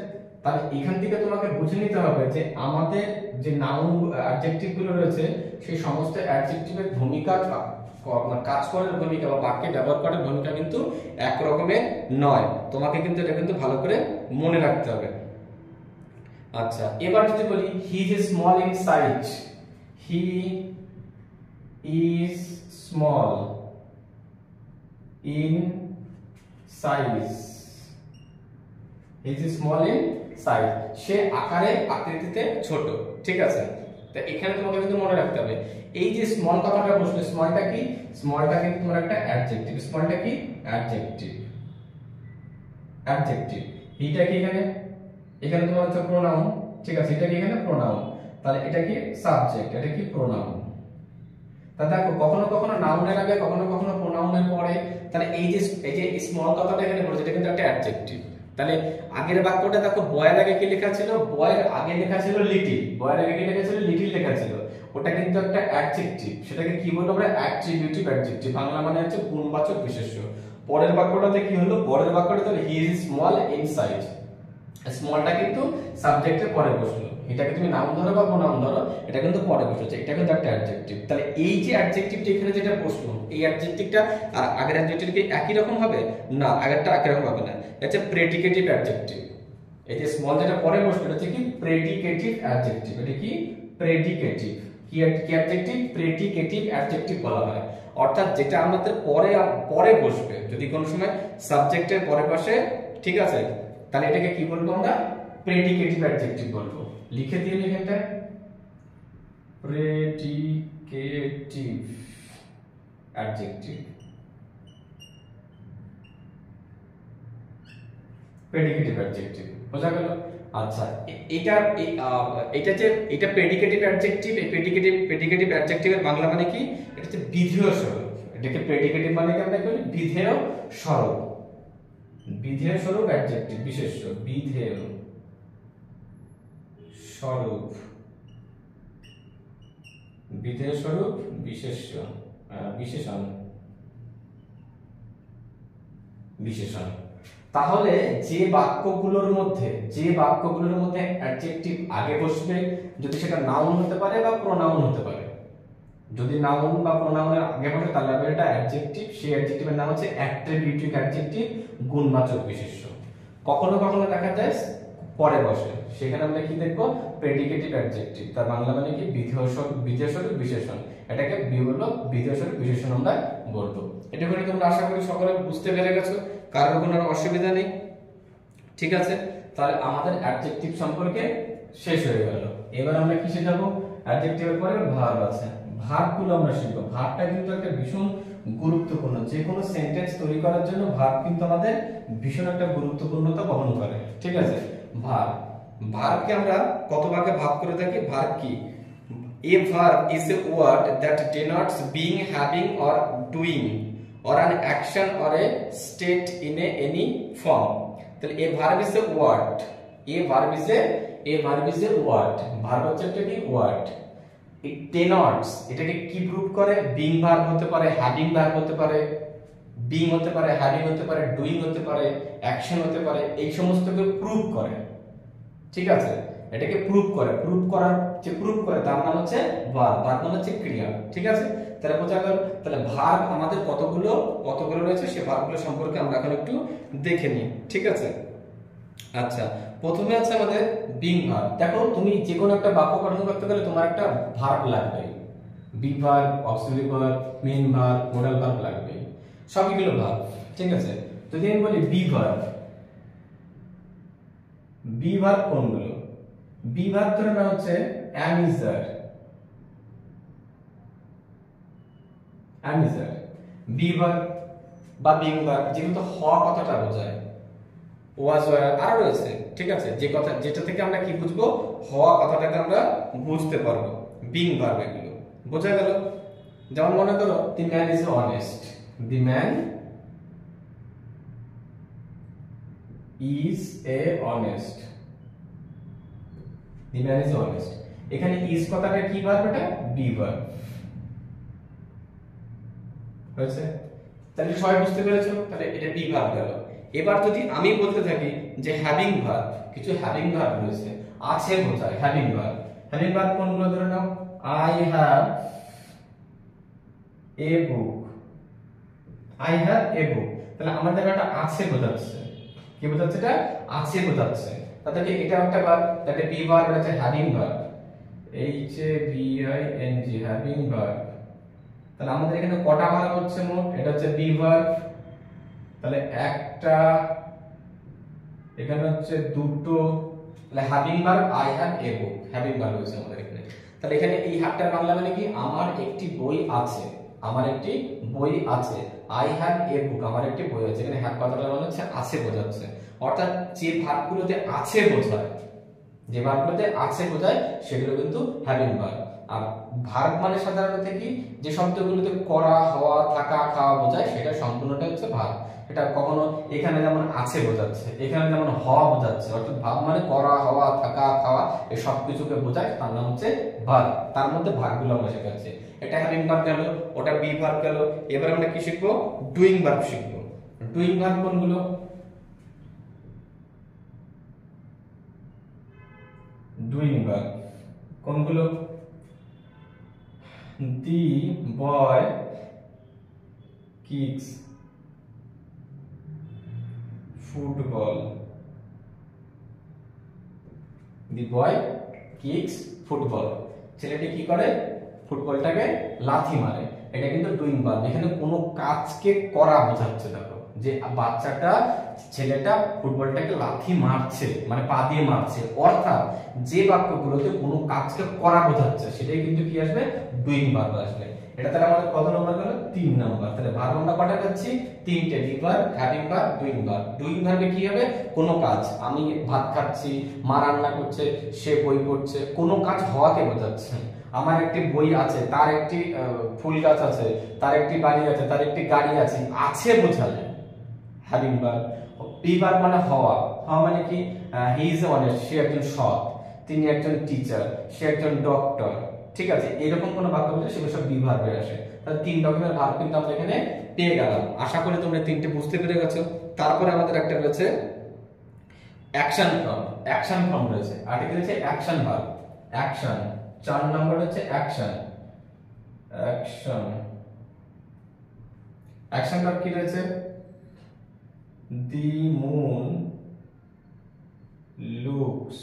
তাহলে এখান থেকে তোমাকে বুঝে নিতে হবে যে আমাদের যে নাউন অ্যাডজেক্টিভ গুলো রয়েছে সেই সমস্ত অ্যাডজেক্টিভের ভূমিকা, কাজ করার ভূমিকা বা বাক্যে ব্যবহার করার ভূমিকা কিন্তু এক রকমের নয়। তোমাকে কিন্তু এটা কিন্তু ভালো করে মনে রাখতে হবে। আচ্ছা, এবার যদি বলি he is small in size, he is small in size, is small in size, সে আকারে আকৃতিতে ছোট। ঠিক আছে, তো এখানে তোমাকে কিন্তু মনে রাখতে হবে এই যে স্মল কথাটা বসলো, স্মলটা কি? স্মলটা কিন্তু তোমার একটা অ্যাডজেক্টিভ। স্মলটা কি? অ্যাডজেক্টিভ। অ্যাডজেক্টিভ। হিটা কি এখানে? এখানে তোমার হচ্ছে প্রোনাউন। ঠিক আছে, এটা কি এখানে? প্রোনাউন। তাহলে এটা কি? সাবজেক্ট। এটা কি? প্রোনাউন। তা দেখো কখনো কখনো নাউনের আগে, কখনো কখনো প্রোনাউনের পরে। তাহলে এই যে স্মল কথাটা এখানে বলেছে, এটা কিন্তু একটা অ্যাডজেক্টিভ। তাহলে আগের বাক্যটা দেখো বয়ের আগে কি লেখা ছিল? বয়ের আগে লেখা ছিল লিটিল। বয়ের আগে কি লেখা ছিল? লিটিল লেখা ছিল। ওটা কিন্তু একটা অ্যাডজেক্টিভ। সেটাকে কি বলবো আমরা? Attributive adjective. বাংলা মানে হচ্ছে গুণবাচক বিশেষ্য। পরের বাক্যটাতে কি হলো? পরের বাক্যটাতে he is small in size, স্মলটা কিন্তু সাবজেক্টের পরে বসলো। এটাকে তুমি নাউন ধরো বা প্রোনাউন ধরো, এটা কিন্তু পরে বসেছে। এটা কিন্তু একটা অ্যাডজেক্টিভ। তাহলে এই যে অ্যাডজেক্টিভটা এখানে যেটা বসলো, এই অ্যাডজেক্টিভটা আর আগের অ্যাডজেক্টিভ কি একই রকম হবে? না, আগেরটা একই রকম হবে না। এটা প্রেডিকেটিভ অ্যাডজেক্টিভ। এই যে স্মল যেটা পরে বসলো এটা হচ্ছে কি? Predicative adjective. এটা কি? প্রেডিকেটিভ। কি অ্যাডজেক্টিভ? প্রেডিকেটিভ অ্যাডজেক্টিভ বলা হয়। অর্থাৎ যেটা আমাদের পরে বসবে, যদি কোনো সময় সাবজেক্টের পরে বসে, ঠিক আছে, তাহলে এটাকে কি বলবো আমরা? প্রেডিকেটিভ অ্যাডজেক্টিভ বলবো। লিখে দিয়ে এখানটা প্রেডিকেটিভ অ্যাডজেক্টিভ। প্রেডিকেটিভ অ্যাডজেক্টিভ বোঝা গেল? আচ্ছা, এটা প্রেডিকেটিভ অ্যাডজেক্টিভ। এই প্রেডিকেটিভ অ্যাডজেক্টিভের বাংলা মানে কি? এটা হচ্ছে বিধেয় স্বরূপ। এটাকে প্রেডিকেটিভ মানে কি আমরা বলি? বিধেয় স্বরূপ। বিধেয় স্বরূপ অ্যাডজেক্টিভ বিশেষ্য। বিধেয় স্বরূপ, বিধেয় স্বরূপ বিশেষ্য, বিশেষণ, বিশেষণ। তাহলে যে বাক্যগুলোর মধ্যে অ্যাডজেক্টিভ আগে বসবে, যদি সেটা নাউন হতে পারে বা প্রোনাউন হতে পারে। যদি নাউন বা প্রোনাউনের আগে বসে তাহলে এটা অ্যাডজেক্টিভ। সেই অ্যাডজেক্টিভের নাম হচ্ছে অ্যাট্রিবিউটিভ অ্যাডজেক্টিভ, গুণবাচক বিশেষ্য। কখনো কখনো দেখা যায় পরে বসে, সেখানে আমরা কি দেখবো? Predicative adjective. তার বাংলা মানে কি? বিধেয় স্বরূপ বিশেষণ। এটাকে বিধেয় স্বরূপ বিশেষণ আমরা বলবো। এটা করে তোমরা আশা করি সকলে বুঝতে পেরে গেছো, কারোর কোনো অসুবিধা নেই। ঠিক আছে, তাহলে আমাদের অ্যাডজেক্টিভ সম্পর্কে শেষ হয়ে গেল। এবার আমরা কি শেখাবো? অ্যাডজেক্টিভের পরে ভার্ব আছে, ভার্বগুলো আমরা শিখবো। ভার্বটা কিন্তু একটা ভীষণ গুরুত্বপূর্ণ। যে কোনো সেন্টেন্স তৈরি করার জন্য ভার্ব কিন্তু আমাদের ভীষণ একটা গুরুত্বপূর্ণতা বহন করে। ঠিক আছে, ভার্ব, ভার্বকে আমরা কত ভাগে ভাগ করে থাকি? ভার্ব কি? A verb is a word that denotes being, having or doing or an action or a state in any form. তাহলে a verb is a word. A verb is a word. Verb হচ্ছে একটা কি? word. It denotes, এটাকে কি prove করে? being verb হতে পারে, having verb হতে পারে, being হতে পারে, having হতে পারে, doing হতে পারে, action হতে পারে, এই সমস্তকে প্রুভ করে। ঠিক আছে, এটাকে প্রুভ করে। প্রুভ করে তার নাম হচ্ছে ভার্ব। ভার্ব মানে হচ্ছে ক্রিয়া। ঠিক আছে, তাহলে বোঝা গেল। তাহলে ভার্ব আমাদের কতগুলো রয়েছে, সেই ভার্বগুলো সম্পর্কে আমরা এখন একটু দেখে নিই। ঠিক আছে, আচ্ছা, প্রথমে আছে আমাদের বিং ভার্ব। দেখো তুমি যে কোনো একটা বাক্য গঠন করতে গেলে তোমার একটা ভার্ব লাগবে। Be verb, auxiliary verb, main verb, modal verb লাগবে, সবগুলো ভার্ব। ঠিক আছে, যদি আমি বলি বি ভার্ব, বি ভার্ব কোনগুলো? বি ভার্ব ধরে নাও হচ্ছে অ্যামিজার, অ্যামিজার। বি ভার্ব বা বিং ভার্ব যেগুলো তো হওয়া কথাটা বোঝায়, ওয়াজ ওয়ার আরো রয়েছে, ঠিক আছে, যে কথা যেটা থেকে আমরা কি বুঝবো, হওয়া কথাটাকে আমরা বুঝতে পারবো, বিং ভার্ব এগুলো বোঝা গেল। যেমন মনে করো the man is honest, the man is a honest, the man is honest. এখানে ইজ কথাটা কি ভার্ব? এটা বি ভার্ব হয়েছে। তাহলে সবাই বুঝতে পেরেছো? তাহলে এটা বি ভার্ব গেল। এবার যদি আমি বলতে থাকি যে হ্যাভিং ভার্ব, কিছু হ্যাভিং ভার্ব রয়েছে, আছে বোঝায় হ্যাভিং ভার্ব। হ্যাভিং ভার্ব কোনগুলো? ধরে নাও I have a book, I have a book. তাহলে আমাদের একটা আছে বোঝাচ্ছে, কি বোঝাচ্ছে? এটা আছে বোঝাচ্ছে। তাহলে এটা একটা ভার্ব, তাহলে বি ভার্ব হচ্ছে having verb, H A V I N G, having verb. তাহলে আমাদের এখানে কটা ভার্ব হচ্ছে মোট? এটা হচ্ছে বি ভার্ব, তাহলে একটা, এখানে হচ্ছে দুটো, তাহলে having verb I have a book, having verb হচ্ছে আমাদের এখানে। তাহলে এখানে এই হ্যাভটার বাংলা মানে কি? আমার একটি বই আছে, আমার একটি বই আছে। আই হ্যাভ এ বুক, আমার একটি বই আছে। এখানে হ্যাভ কথাটা মানে হচ্ছে আছে বোঝাচ্ছে। অর্থাৎ যে ভার্বগুলোতে আছে বোঝায়, যে ভার্বগুলোতে আছে বোঝায় সেগুলো কিন্তু হ্যাভিং ভার্ব। আর ভার্ব মানে সাধারণত কি, যে শব্দগুলোতে করা, হওয়া, থাকা, খাওয়া বোঝায়, সেটা সম্পূর্ণটা হচ্ছে ভার্ব। এটা কখনো এখানে যেমন আছে বোঝাচ্ছে, এখানে যেমন হওয়া বোঝাচ্ছে, অর্থাৎ ভার্ব মানে করা, হওয়া, থাকা, খাওয়া, এই সব কিছুকে বোঝায়, তার নাম হচ্ছে ভার্ব। তার মধ্যে ভার্বগুলো আমরা শেখাচ্ছি। এটা হ্যাভিং ভার্ব গেল, ওটা বি ভার্ব গেল। এবার আমরা কি শিখবো? ডুইং ভার্ব শিখবো। ডুইং ভার্ব কোনগুলো? ডুইং ভার্ব কোনগুলো? দি বয় কিক্স ফুটবল, দি বয় কিক্স ফুটবল। ছেলেটি কি করে? ফুটবলটাকে লাথি মারে। এটা কিন্তু ডুইং ভার্ব। এখানে কোনো কাজকে করা বোঝাচ্ছে। দেখো যে বাচ্চাটা, ছেলেটা ফুটবলটাকে লাথি মারছে, মানে পা দিয়ে মারছে। অর্থাৎ যে বাক্যগুলোতে কোনো কাজকে করা বোঝাচ্ছে, সেটাই কিন্তু কি আসবে? ডুইং ভার্ব আসবে। এটা তাহলে আমাদের কত নম্বর গেল? 3 নম্বর। তাহলে ভার্ব আমরা কটা পাচ্ছি? 3টে। Be verb, having verb, doing verb. Doing ভার্বে কি হবে? কোনো কাজ, আমি ভাত খাচ্ছি, মা রান্না করছে, সে বই পড়ছে, কোনো কাজ হওয়াকে বোঝাচ্ছে। আমার একটি বই আছে, তার একটি ফুল গাছ আছে, তার একটি বাড়ি আছে, তার একটি গাড়ি আছে, আছে বোঝালে হ্যাভিং ভার্ব। বি ভার্ব মানে হওয়া, হওয়া মানে কি? হি ইজ অনেস্ট, সে একজন সৎ, তিনি একজন টিচার, সে একজন ডক্টর, ঠিক আছে, এরকম কোন বাক্য বললে সেগুলো সব বি ভার্বে আসে। তাহলে 3 রকমের ভার্ব কিন্তু আমরা এখানে পেয়ে গেলাম। আশা করি তোমরা 3টে বুঝতে পেরে গেছো। তারপরে আমাদের একটা রয়েছে অ্যাকশন ফর্ম। অ্যাকশন ফর্ম রয়েছে, আর্টিকেল হচ্ছে অ্যাকশন ভার্ব, অ্যাকশন। 4 নম্বর হচ্ছে অ্যাকশন। অ্যাকশন, অ্যাকশন ভার্ব কি রয়েছে? The moon looks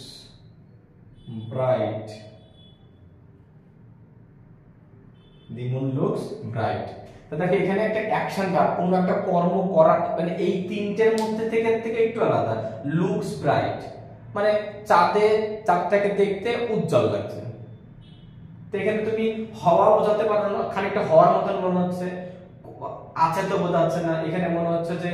bright, the moon looks bright. তো দেখো এখানে একটা অ্যাকশন ভার্ব, কোন একটা কর্ম করা, মানে এই তিনটের মধ্যে থেকে একটু আলাদা। লুকস ব্রাইট মানে চাঁদটাকে দেখতে উজ্জ্বল লাগছে। তো এখানে তুমি হওয়া বোঝাতে পারো না, খানিকটা হওয়ার মতন মনে হচ্ছে, আছে তো বোঝাচ্ছে না। এখানে মনে হচ্ছে যে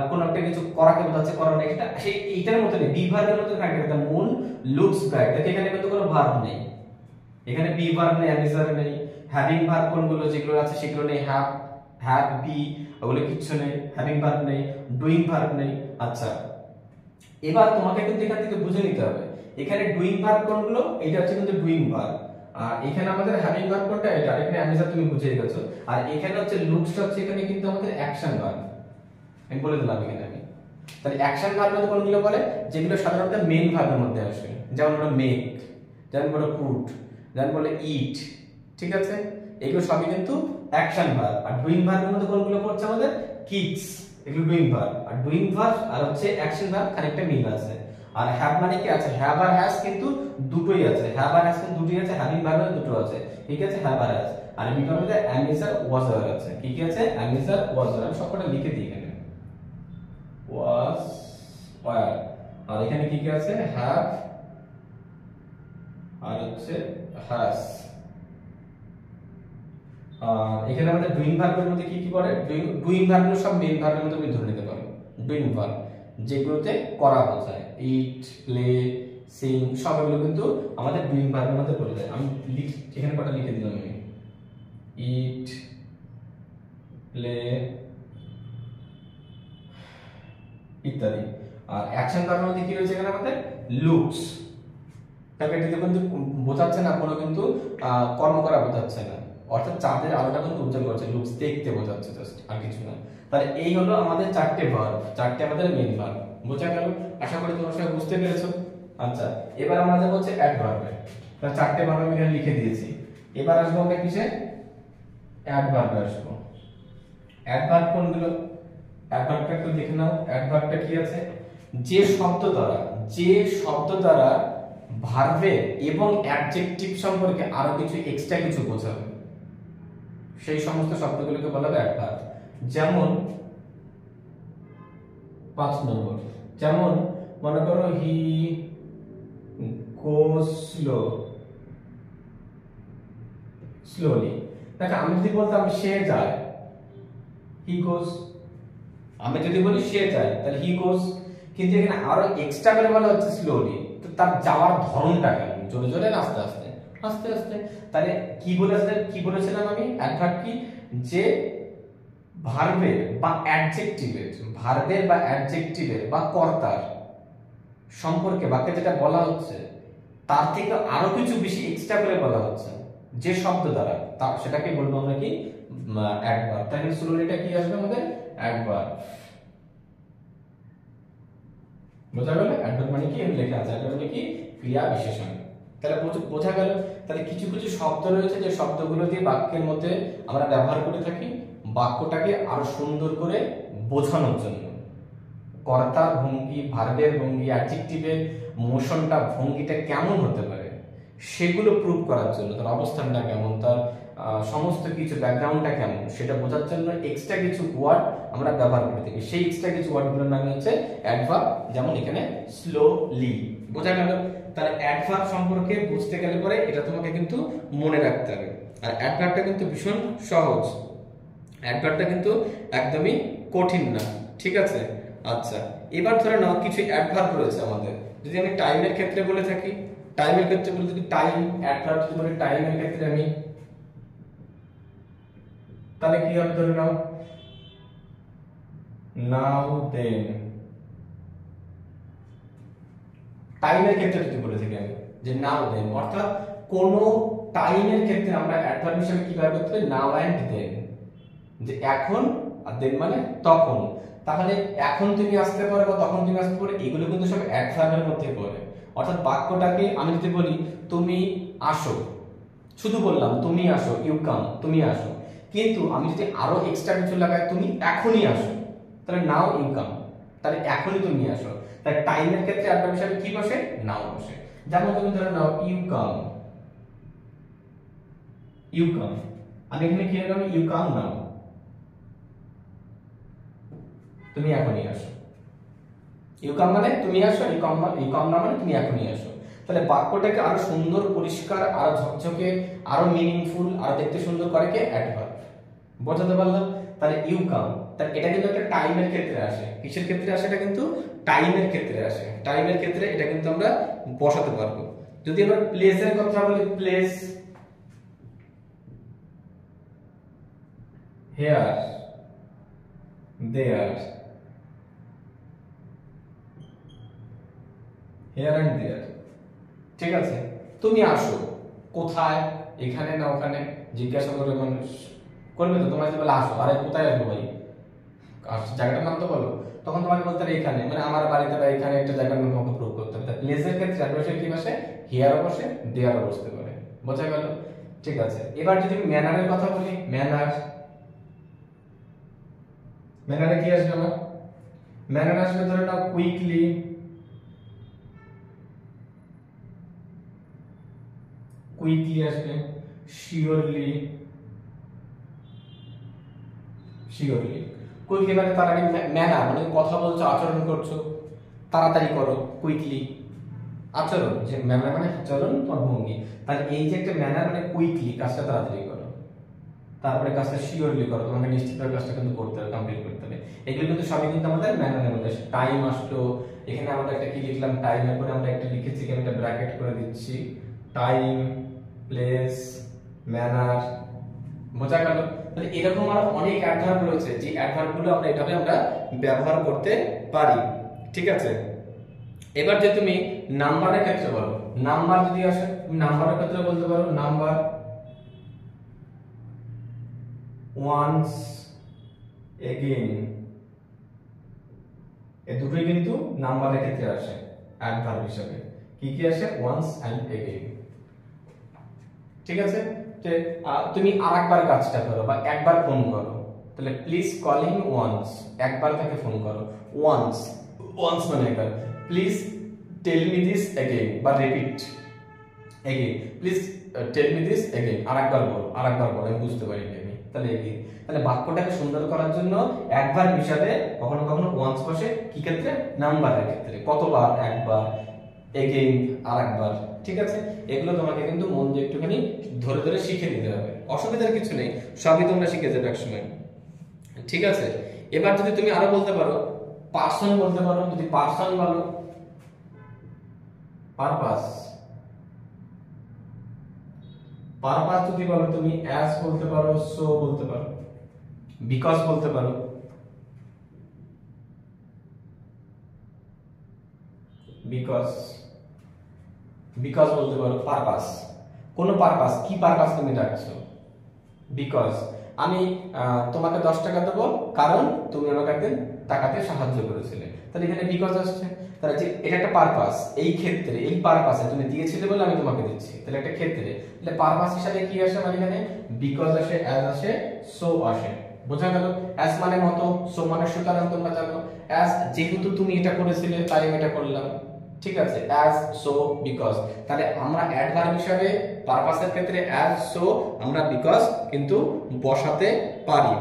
কোন একটা কিছু করাকে বোঝাচ্ছে, করা নেই, এটা সেই এইটার মতো নেই, বি ভার্বের মতো খানিকটা। মুন লুকস ব্রাইট, দেখো এখানে কিন্তু কোনো ভার্ব নেই, এখানে বি ভার্ব নেই, অ্যামিজার নেই। হ্যাভিং ভার্ব কোনগুলো যেগুলো আছে সেগুলো নেই, হ্যাভ বি ওগুলো কিচ্ছু নেই, হ্যাভিং ভার্ব নেই, ডুইং ভার্ব নেই। আচ্ছা, এবার তোমাকে কিন্তু এখান থেকে বুঝে নিতে হবে এখানে ডুইং ভার্ব কোনগুলো। এটা হচ্ছে কিন্তু ডুইং ভার্ব, আর এখানে আমাদের হ্যাভিং ভার্ব কোনটা? এটা। এখানে অ্যামিজার তুমি বুঝে গেছো। আর এখানে হচ্ছে লুকসটা হচ্ছে এখানে কিন্তু আমাদের অ্যাকশন ভার্ব, আমি বলে দিলাম এখানে আমি। তাহলে অ্যাকশন ভার্ব মধ্যে কোনগুলো বলে? যেগুলো সাধারণত মেইন ভার্বের মধ্যে আসে, যেমন বলো মেক, যেমন বলো পুট, যেমন বলে ইট, ঠিক আছে, এগুলো সবই কিন্তু অ্যাকশন ভার্ব। আর ডুইং ভার্বের মধ্যে কোনগুলো পড়ছে আমাদের? কিক্স, এগুলো ডুইং ভার্ব। আর ডুইং ভার্ব আর হচ্ছে অ্যাকশন ভার্ব খানিকটা মিল আছে। আর হ্যাভ মানে কি আছে? হ্যাভ আর হ্যাজ কিন্তু দুটোই আছে, হ্যাভ আর হ্যাজ কিন্তু দুটোই আছে, হ্যাভিং ভার্বে দুটো আছে, ঠিক আছে, হ্যাভ আর হ্যাজ। আর বিটার মধ্যে অ্যামিজার ওয়াজ আর আছে, কি কি আছে? অ্যামিজার ওয়াজ আর, আমি সবকটা লিখে দিই এখানে, ওয়াজ ওয়ার। আর এখানে কি কি আছে, হ্যাভ আর হচ্ছে হ্যাজ। আর এখানে আমাদের ডুইং ভার্বের মধ্যে কি কি পড়ে, ডুইং ভার্বগুলো সব মেইন ভার্বের মধ্যে তুমি ধরে নিতে পারো। ডুইং ভার্ব যেগুলোতে করা বোঝায়, ইট, প্লে, সিং, সব এগুলো কিন্তু আমাদের ডুইং ভার্বের মধ্যে পড়ে যায়। আমি এখানে কটা লিখে দিলাম আমি, ইট, প্লে ইত্যাদি। আর অ্যাকশন ভার্বের মধ্যে কি রয়েছে এখানে আমাদের, লুকস। তবে এটাতে কিন্তু বোঝাচ্ছে না কোনো কিন্তু কর্ম করা বোঝাচ্ছে না, অর্থাৎ চাঁদের আলোটা কিন্তু উজ্জ্বল করছে, লুকস দেখতে বোঝাচ্ছে জাস্ট, আর কিছু না। তাহলে এই হলো আমাদের চারটে ভার্ব, চারটে আমাদের মেইন ভার্ব। বোঝা গেল? আশা করি তোমরা সবাই বুঝতে পেরেছো। আচ্ছা, এবার আমরা যাবো হচ্ছে অ্যাডভার্বে। তাহলে চারটে ভার্ব আমি এখানে লিখে দিয়েছি। এবার আসবো আমরা কিসে, অ্যাডভার্বে আসবো। অ্যাডভার্ব কোনগুলো, অ্যাডভার্বটা একটু দেখে নাও। অ্যাডভার্বটা কি আছে, যে শব্দ দ্বারা ভার্বে এবং অ্যাডজেক্টিভ সম্পর্কে আরো কিছু এক্সট্রা কিছু বোঝাবে, সেই সমস্ত শব্দগুলোকে বলা হবে অ্যাডভার্ব। যেমন 5 নম্বর, যেমন মনে করো হি গোস স্লোলি। দেখো আমি যদি বলতাম সে যায়, হি গোস, আমি যদি বলি সে যায় তাহলে হি গোস, কিন্তু এখানে আরো এক্সট্রা করে বলা হচ্ছে স্লোলি। তো তার যাওয়ার ধরনটা কেমন, জোরে জোরে না আস্তে আস্তে, আস্তে আস্তে। তাহলে কি বলেছিলাম আমি, অ্যাডভার্ব কি, যে ভার্বের বা অ্যাডজেক্টিভের বা কর্তার সম্পর্কে বাক্যে যেটা বলা হচ্ছে তার থেকে আরো কিছু বেশি এক্সট্রা করে বলা হচ্ছে যে শব্দ দ্বারা, তা সেটাকে বলবো আমরা কি, অ্যাডভার্ব। তাহলে স্লোলিটা কি আসবে আমাদের, অ্যাডভার্ব। বোঝা গেল? অ্যাডভার্ব মানে কি, লেখা আছে অ্যাডভার্ব মানে কি, ক্রিয়া বিশেষণ। তাহলে বোঝা গেল। তাহলে কিছু কিছু শব্দ রয়েছে যে শব্দগুলো দিয়ে বাক্যের মধ্যে আমরা ব্যবহার করে থাকি বাক্যটাকে আরো সুন্দর করে বোঝানোর জন্য। কর্তার ভঙ্গি, ভার্বের ভঙ্গি, অ্যাডজেক্টিভের মোশনটা, ভঙ্গিটা কেমন হতে পারে সেগুলো প্রুভ করার জন্য, তার অবস্থানটা কেমন, তার সমস্ত কিছু ব্যাকগ্রাউন্ডটা কেমন সেটা বোঝার জন্য এক্সট্রা কিছু ওয়ার্ড আমরা ব্যবহার করে থাকি। সেই এক্সট্রা কিছু ওয়ার্ডগুলোর নাম হচ্ছে অ্যাডভার্ব। যেমন এখানে স্লোলি। বোঝা গেল? তাহলে অ্যাডভার্ব সম্পর্কে বুঝতে গেলে পরে এটা তোমাকে কিন্তু মনে রাখতে হবে। আর অ্যাডভার্বটা কিন্তু ভীষণ সহজ, অ্যাডভার্বটা কিন্তু একদমই কঠিন না, ঠিক আছে? আচ্ছা, এবার ধরে নাও কিছু অ্যাডভার্ব রয়েছে আমাদের। যদি আমি টাইমের ক্ষেত্রে বলে থাকি, টাইমের ক্ষেত্রে বলে থাকি টাইম, অ্যাডভার্ব যদি বলি টাইমের ক্ষেত্রে আমি, তাহলে কি হবে, ধরে নাও নাও দেন। টাইমের ক্ষেত্রে যদি বলে থাকি আমি যে নাও দেন, অর্থাৎ কোন টাইমের ক্ষেত্রে আমরা অ্যাডভার্ব হিসেবে কি ব্যবহার করতে পারি, নাও এন্ড দেন, যে এখন আর দেন মানে তখন। তাহলে এখন তুমি আসতে পারো বা তখন তুমি আসতে পারো, এগুলো কিন্তু সব অ্যাডভার্বের মধ্যে পড়ে। অর্থাৎ বাক্যটাকে আমি যদি বলি তুমি আসো, শুধু বললাম তুমি আসো, ইউ কাম, তুমি আসো, কিন্তু আমি যদি আরো এক্সট্রা কিছু লাগাই, তুমি এখনই আসো, তাহলে নাও ইউ কাম, তাহলে এখনই তুমি আসো। তাই টাইমের ক্ষেত্রে অ্যাডভার্ব হিসেবে কি বসে, নাও বসে। যেমন তুমি ধরে now you come, you come, আমি এখানে কি লিখলাম, ইউ কাম নাও, তুমি এখনই আসো। ইউ কাম মানে তুমি আসো, ইউ কাম না মানে তুমি এখনই আসো। তাহলে বাক্যটাকে আরো সুন্দর, পরিষ্কার, আরো ঝকঝকে, আরো মিনিংফুল, আরো দেখতে সুন্দর করে কে, অ্যাডভার্ব। বোঝাতে পারলাম? তাহলে ইউ কাম, তাহলে এটা কিন্তু একটা টাইমের ক্ষেত্রে আসে। কিসের ক্ষেত্রে আসে? এটা কিন্তু টাইমের ক্ষেত্রে আসে। টাইমের ক্ষেত্রে এটা কিন্তু আমরা বসাতে পারবো। যদি আমরা প্লেসের কথা বলি, place, here, there, here and there, ঠিক আছে? তুমি আসো কোথায়, এখানে না ওখানে, জিজ্ঞাসা করবে মানুষ, করবে তো, তোমার যদি বলে আসো, আরে কোথায় আসবো ভাই, জায়গাটার নাম তো বলো, তখন তোমাকে বলতে হবে এখানে, মানে আমার বাড়িতে বা এখানে একটা জায়গার নাম তোমাকে প্রুভ করতে হবে। প্লেসের ক্ষেত্রে অ্যাডভার্ব কি বসে, হিয়ার বসে, দেয়ার বসতে পারে। বোঝা গেল? ঠিক আছে। এবার যদি ম্যানারের কথা বলি, ম্যানার, ম্যানারে কি আসবে আমার, ম্যানার আসবে ধরে নাও কুইকলি, কুইকলি আসবে, শিওরলি, শিওরলি। কুইকলি মানে তার আগে ম্যানার মানে কথা বলছো, আচরণ করছো, তাড়াতাড়ি করো, কুইকলি। আচরণ, যে ম্যানার মানে আচরণ, তোমার ভঙ্গি। তাহলে এই যে একটা ম্যানার মানে কুইকলি, কাজটা তাড়াতাড়ি করো, তারপরে কাজটা শিওরলি করো, তোমাকে নিশ্চিতভাবে কাজটা কিন্তু করতে হবে, কমপ্লিট করতে হবে। এগুলো কিন্তু সবই কিন্তু আমাদের ম্যানারের মধ্যে। টাইম আসলো, এখানে আমরা একটা কি লিখলাম, টাইমের পরে আমরা একটা লিখেছি, এখানে একটা ব্র্যাকেট করে দিচ্ছি, টাইম, প্লেস, ম্যানার। বোঝা গেল? তাহলে এরকম আরো অনেক অ্যাডভার্ব রয়েছে, যে অ্যাডভার্বগুলো আমরা এভাবে আমরা ব্যবহার করতে পারি। ঠিক আছে, এবার যে তুমি নাম্বারের ক্ষেত্রে বলো, নাম্বার যদি আসে, তুমি নাম্বারের ক্ষেত্রে বলতে পারো নাম্বার once again। এই দুটোই কিন্তু নাম্বারের ক্ষেত্রে আসে অ্যাডভার্ব হিসেবে। কি কি আসে? once and again। ঠিক আছে, যে তুমি আরেকবার কাজটা করো বা একবার ফোন করো, তাহলে প্লিজ কল হিম ওয়ান্স, একবার তাকে ফোন করো। ওয়ান্স, ওয়ান্স মানে একবার। Please tell me this again বা repeat again, please tell me this again, আরেকবার বল, আরেকবার বল, আমি বুঝতে পারিনি আমি। তাহলে अगेन। তাহলে বাক্যটাকে সুন্দর করার জন্য একবার হিসাবে কখনো কখনো ওয়ান্স বসে কি ক্ষেত্রে? নাম্বারের ক্ষেত্রে। কতবার? একবার, अगेन আরেকবার। ঠিক আছে, এগুলো তোমাকে কিন্তু মন দিয়ে একটুখানি ধরে ধরে শিখে নিতে হবে, অসুবিধার কিছু নেই, সবই তোমরা শিখে যাবে একসময়। ঠিক আছে, এবার যদি তুমি আরো বলতে পারো, পারসন বলতে পারো। যদি পারসন বলো, পারপাস, পারপাস যদি বলো তুমি অ্যাজ বলতে পারো, সো বলতে পারো, বিকজ বলতে পারো, বিকজ, বিকজ বলতে পারো। পারপাস, কোন পারপাস, কি পারপাস তুমি ডাকছো? বিকজ আমি তোমাকে 10 টাকা দেবো কারণ তুমি আমাকে একদিন টাকাতে সাহায্য করেছিলে, তাহলে এখানে বিকজ আসছে। তাহলে যে এটা একটা পারপাস, এই ক্ষেত্রে এই পারপাসে তুমি দিয়েছিলে বলে আমি তোমাকে দিচ্ছি, তাহলে একটা ক্ষেত্রে, তাহলে পারপাস হিসাবে কি আসে আমার এখানে? বিকজ আসে, অ্যাজ আসে, সো আসে। বোঝা গেল? অ্যাজ মানে মতো, সো মানে সুতরাং, তোমরা জানো। অ্যাজ যেহেতু তুমি এটা করেছিলে তাই আমি এটা করলাম। ঠিক আছে, অ্যাজ, সো, বিকজ। তাহলে আমরা অ্যাডভার্ব হিসাবে পারপাসের ক্ষেত্রে অ্যাজ, সো আমরা বিকজ কিন্তু বসাতে পারি।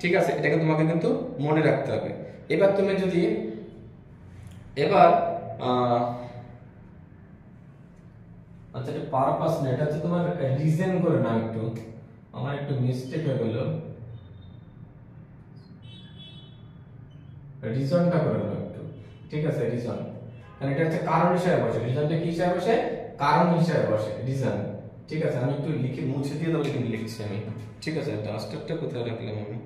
ঠিক আছে, এটাকে তোমাকে কিন্তু মনে রাখতে হবে। এবার তুমি যদি এবার আচ্ছা, এটা পারপাস না, এটা হচ্ছে তোমার রিজন করে নাও। একটু আমার একটু মিস্টেক হয়ে গেল, রিজনটা করে নাও একটু। ঠিক আছে, রিজন, কারণ এটা হচ্ছে কারণ হিসেবে বসে। রিজনটা কি হিসেবে বসে? কারণ হিসেবে বসে, রিজন। ঠিক আছে, আমি একটু লিখে মুছে দিয়ে তারপরে কিন্তু লিখছি আমি। ঠিক আছে, ডাস্টারটা কোথায় রাখলাম আমি?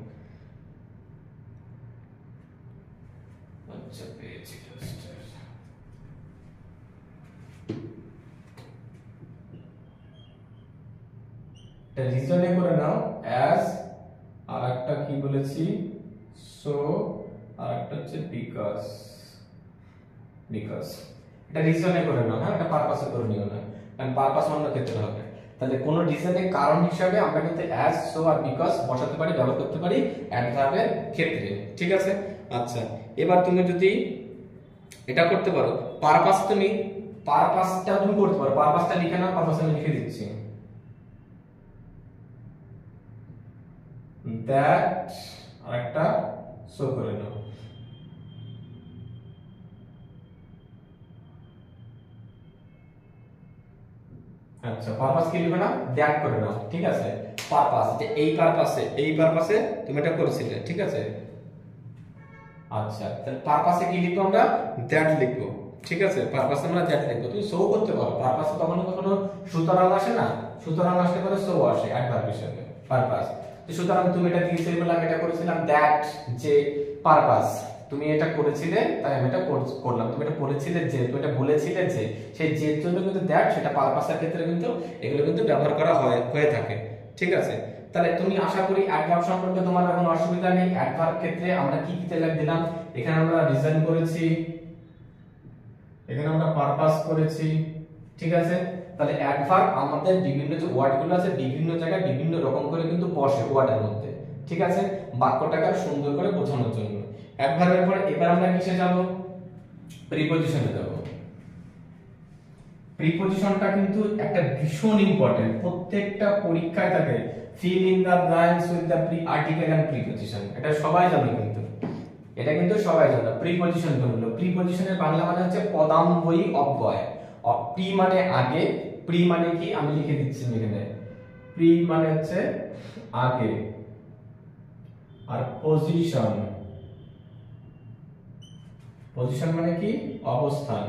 আচ্ছা, পেয়েছি ডাস্টার। এটা রিজনে করে নাও, অ্যাজ, আর একটা কি বলেছি, সো, আর একটা হচ্ছে বিকজ। বিকজ এটা রিজনে করে নাও, হ্যাঁ, এটা পারপাসে করে নিও না, কারণ পারপাস অন্য ক্ষেত্রে হবে। তাহলে কোন রিজনে কারণ হিসাবে আমরা কিন্তু অ্যাজ, সো আর বিকজ বসাতে পারি, ব্যবহার করতে পারি অ্যাডভার্বের ক্ষেত্রে। ঠিক আছে, আচ্ছা, এবার তুমি যদি এটা করতে পারো, পারপাস, তুমি পারপাসটা তুমি করতে পারো। পারপাসটা লিখে নাও, পারপাস আমি লিখে দিচ্ছি, দ্যাট, আর একটা সো করে নাও। আচ্ছা, পারপাস কি লিখবে না, দ্যাট করে নাও। ঠিক আছে, পারপাস, যে এই পারপাসে, এই পারপাসে তুমি এটা করেছিলে। ঠিক আছে, আচ্ছা, তাহলে পারপাসে কি লিখবো আমরা? দ্যাট লিখবো। ঠিক আছে, পারপাসে আমরা দ্যাট লিখবো। তুমি সো করতে পারো, পারপাসে কখনো কখনো সুতরাং আসে না, সুতরাং আসলে পরে সো আসে অ্যাডভার্ব হিসেবে পারপাস। তো সুতরাং তুমি এটা দিয়েছিলে বলে আমি এটা করেছিলাম, দ্যাট যে পারপাস, তুমি এটা করেছিলে তাই আমি এটা করলাম। তুমি এটা করেছিলে যে, তুমি এটা বলেছিলে যে, সেই যের জন্য কিন্তু দ্যাট, সেটা পারপাসের ক্ষেত্রে কিন্তু এগুলো কিন্তু ব্যবহার করা হয়ে থাকে। ঠিক আছে, তাহলে তুমি আশা করি অ্যাডভার্ব সম্পর্কে তোমার কোনো অসুবিধা নেই। অ্যাডভার্ব ক্ষেত্রে আমরা কি কি দিলাম, এখানে আমরা রিজন করেছি, এখানে আমরা পারপাস করেছি। ঠিক আছে, তাহলে অ্যাডভার্ব আমাদের বিভিন্ন যে ওয়ার্ডগুলো আছে বিভিন্ন জায়গায় বিভিন্ন রকম করে কিন্তু বসে ওয়ার্ডের মধ্যে। ঠিক আছে, বাক্যটাকে সুন্দর করে বোঝানোর জন্য। অ্যাডভার্বের পরে এবার আমরা কিসে যাব? প্রিপজিশনে যাব। প্রিপজিশনটা কিন্তু একটা ভীষণ ইম্পর্টেন্ট, প্রত্যেকটা পরীক্ষায় থাকে। Fill in the blanks with the pre article and preposition, এটা সবাই জানে কিন্তু। এটা কিন্তু সবাই জানো। প্রিপজিশন বললো, প্রিপজিশনের বাংলা মানে হচ্ছে পদান্বয়ী অব্যয়। প্রি মানে আগে, প্রি মানে কি আমি লিখে দিচ্ছি এখানে, প্রি মানে হচ্ছে আগে, আর পজিশন, পজিশন মানে কি অবস্থান,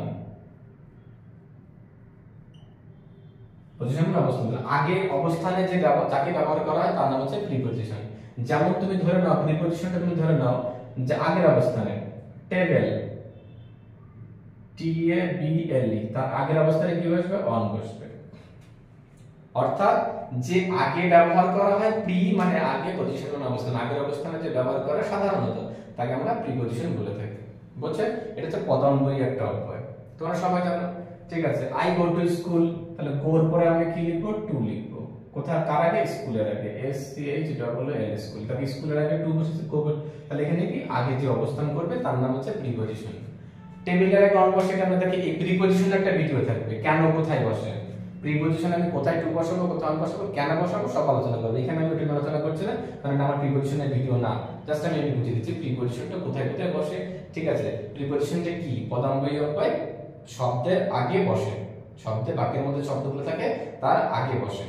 পজিশন মানে অবস্থান। আগে অবস্থানে যে যাকে ব্যবহার করা হয় তার নাম হচ্ছে প্রিপজিশন। যেমন তুমি ধরে নাও, প্রিপজিশনটা তুমি ধরে নাও যে আগের অবস্থানে, table, T A B L ই, তার আগের অবস্থানে কি বসবে, অন বসবে। অর্থাৎ যে আগে ব্যবহার করা হয়, প্রি মানে আগে, পজিশন মানে অবস্থান, আগের অবস্থানে যে ব্যবহার করে সাধারণত তাকে আমরা প্রিপজিশন বলে থাকি। বুঝছেন? এটা হচ্ছে পদান্বয়ী একটা অব্যয়, তোমরা সবাই জানো। ঠিক আছে, আই গো টু স্কুল, তাহলে গোর পরে আমি কি লিখবো, টু লিখবো। কোথায়, কার আগে, স্কুলের আগে, S C H double L school, তাহলে স্কুলের আগে টু বসেছে, তাহলে এখানে কি আগে যে অবস্থান করবে তার নাম হচ্ছে প্রিপজিশন। টেবিলের আগে অন বসে কেন, দেখি এই প্রিপজিশনের একটা ভিডিও থাকবে, কেন কোথায় বসে, প্রিপজিশন আমি কোথায় টু বসাবো, কোথায় অন বসাবো, কেন বসাবো সব আলোচনা করব। এখানে আমি ওটা আলোচনা করছি না, কারণ আমার প্রিপজিশনের ভিডিও না, জাস্ট আমি বুঝিয়ে দিচ্ছি প্রিপজিশনটা কোথায় কোথায় বসে। ঠিক আছে, প্রিপজিশনটা কি, পদান্বয়ী অব্যয়, শব্দের আগে বসে, শব্দে বাক্যের মধ্যে শব্দগুলো থাকে তার আগে বসে,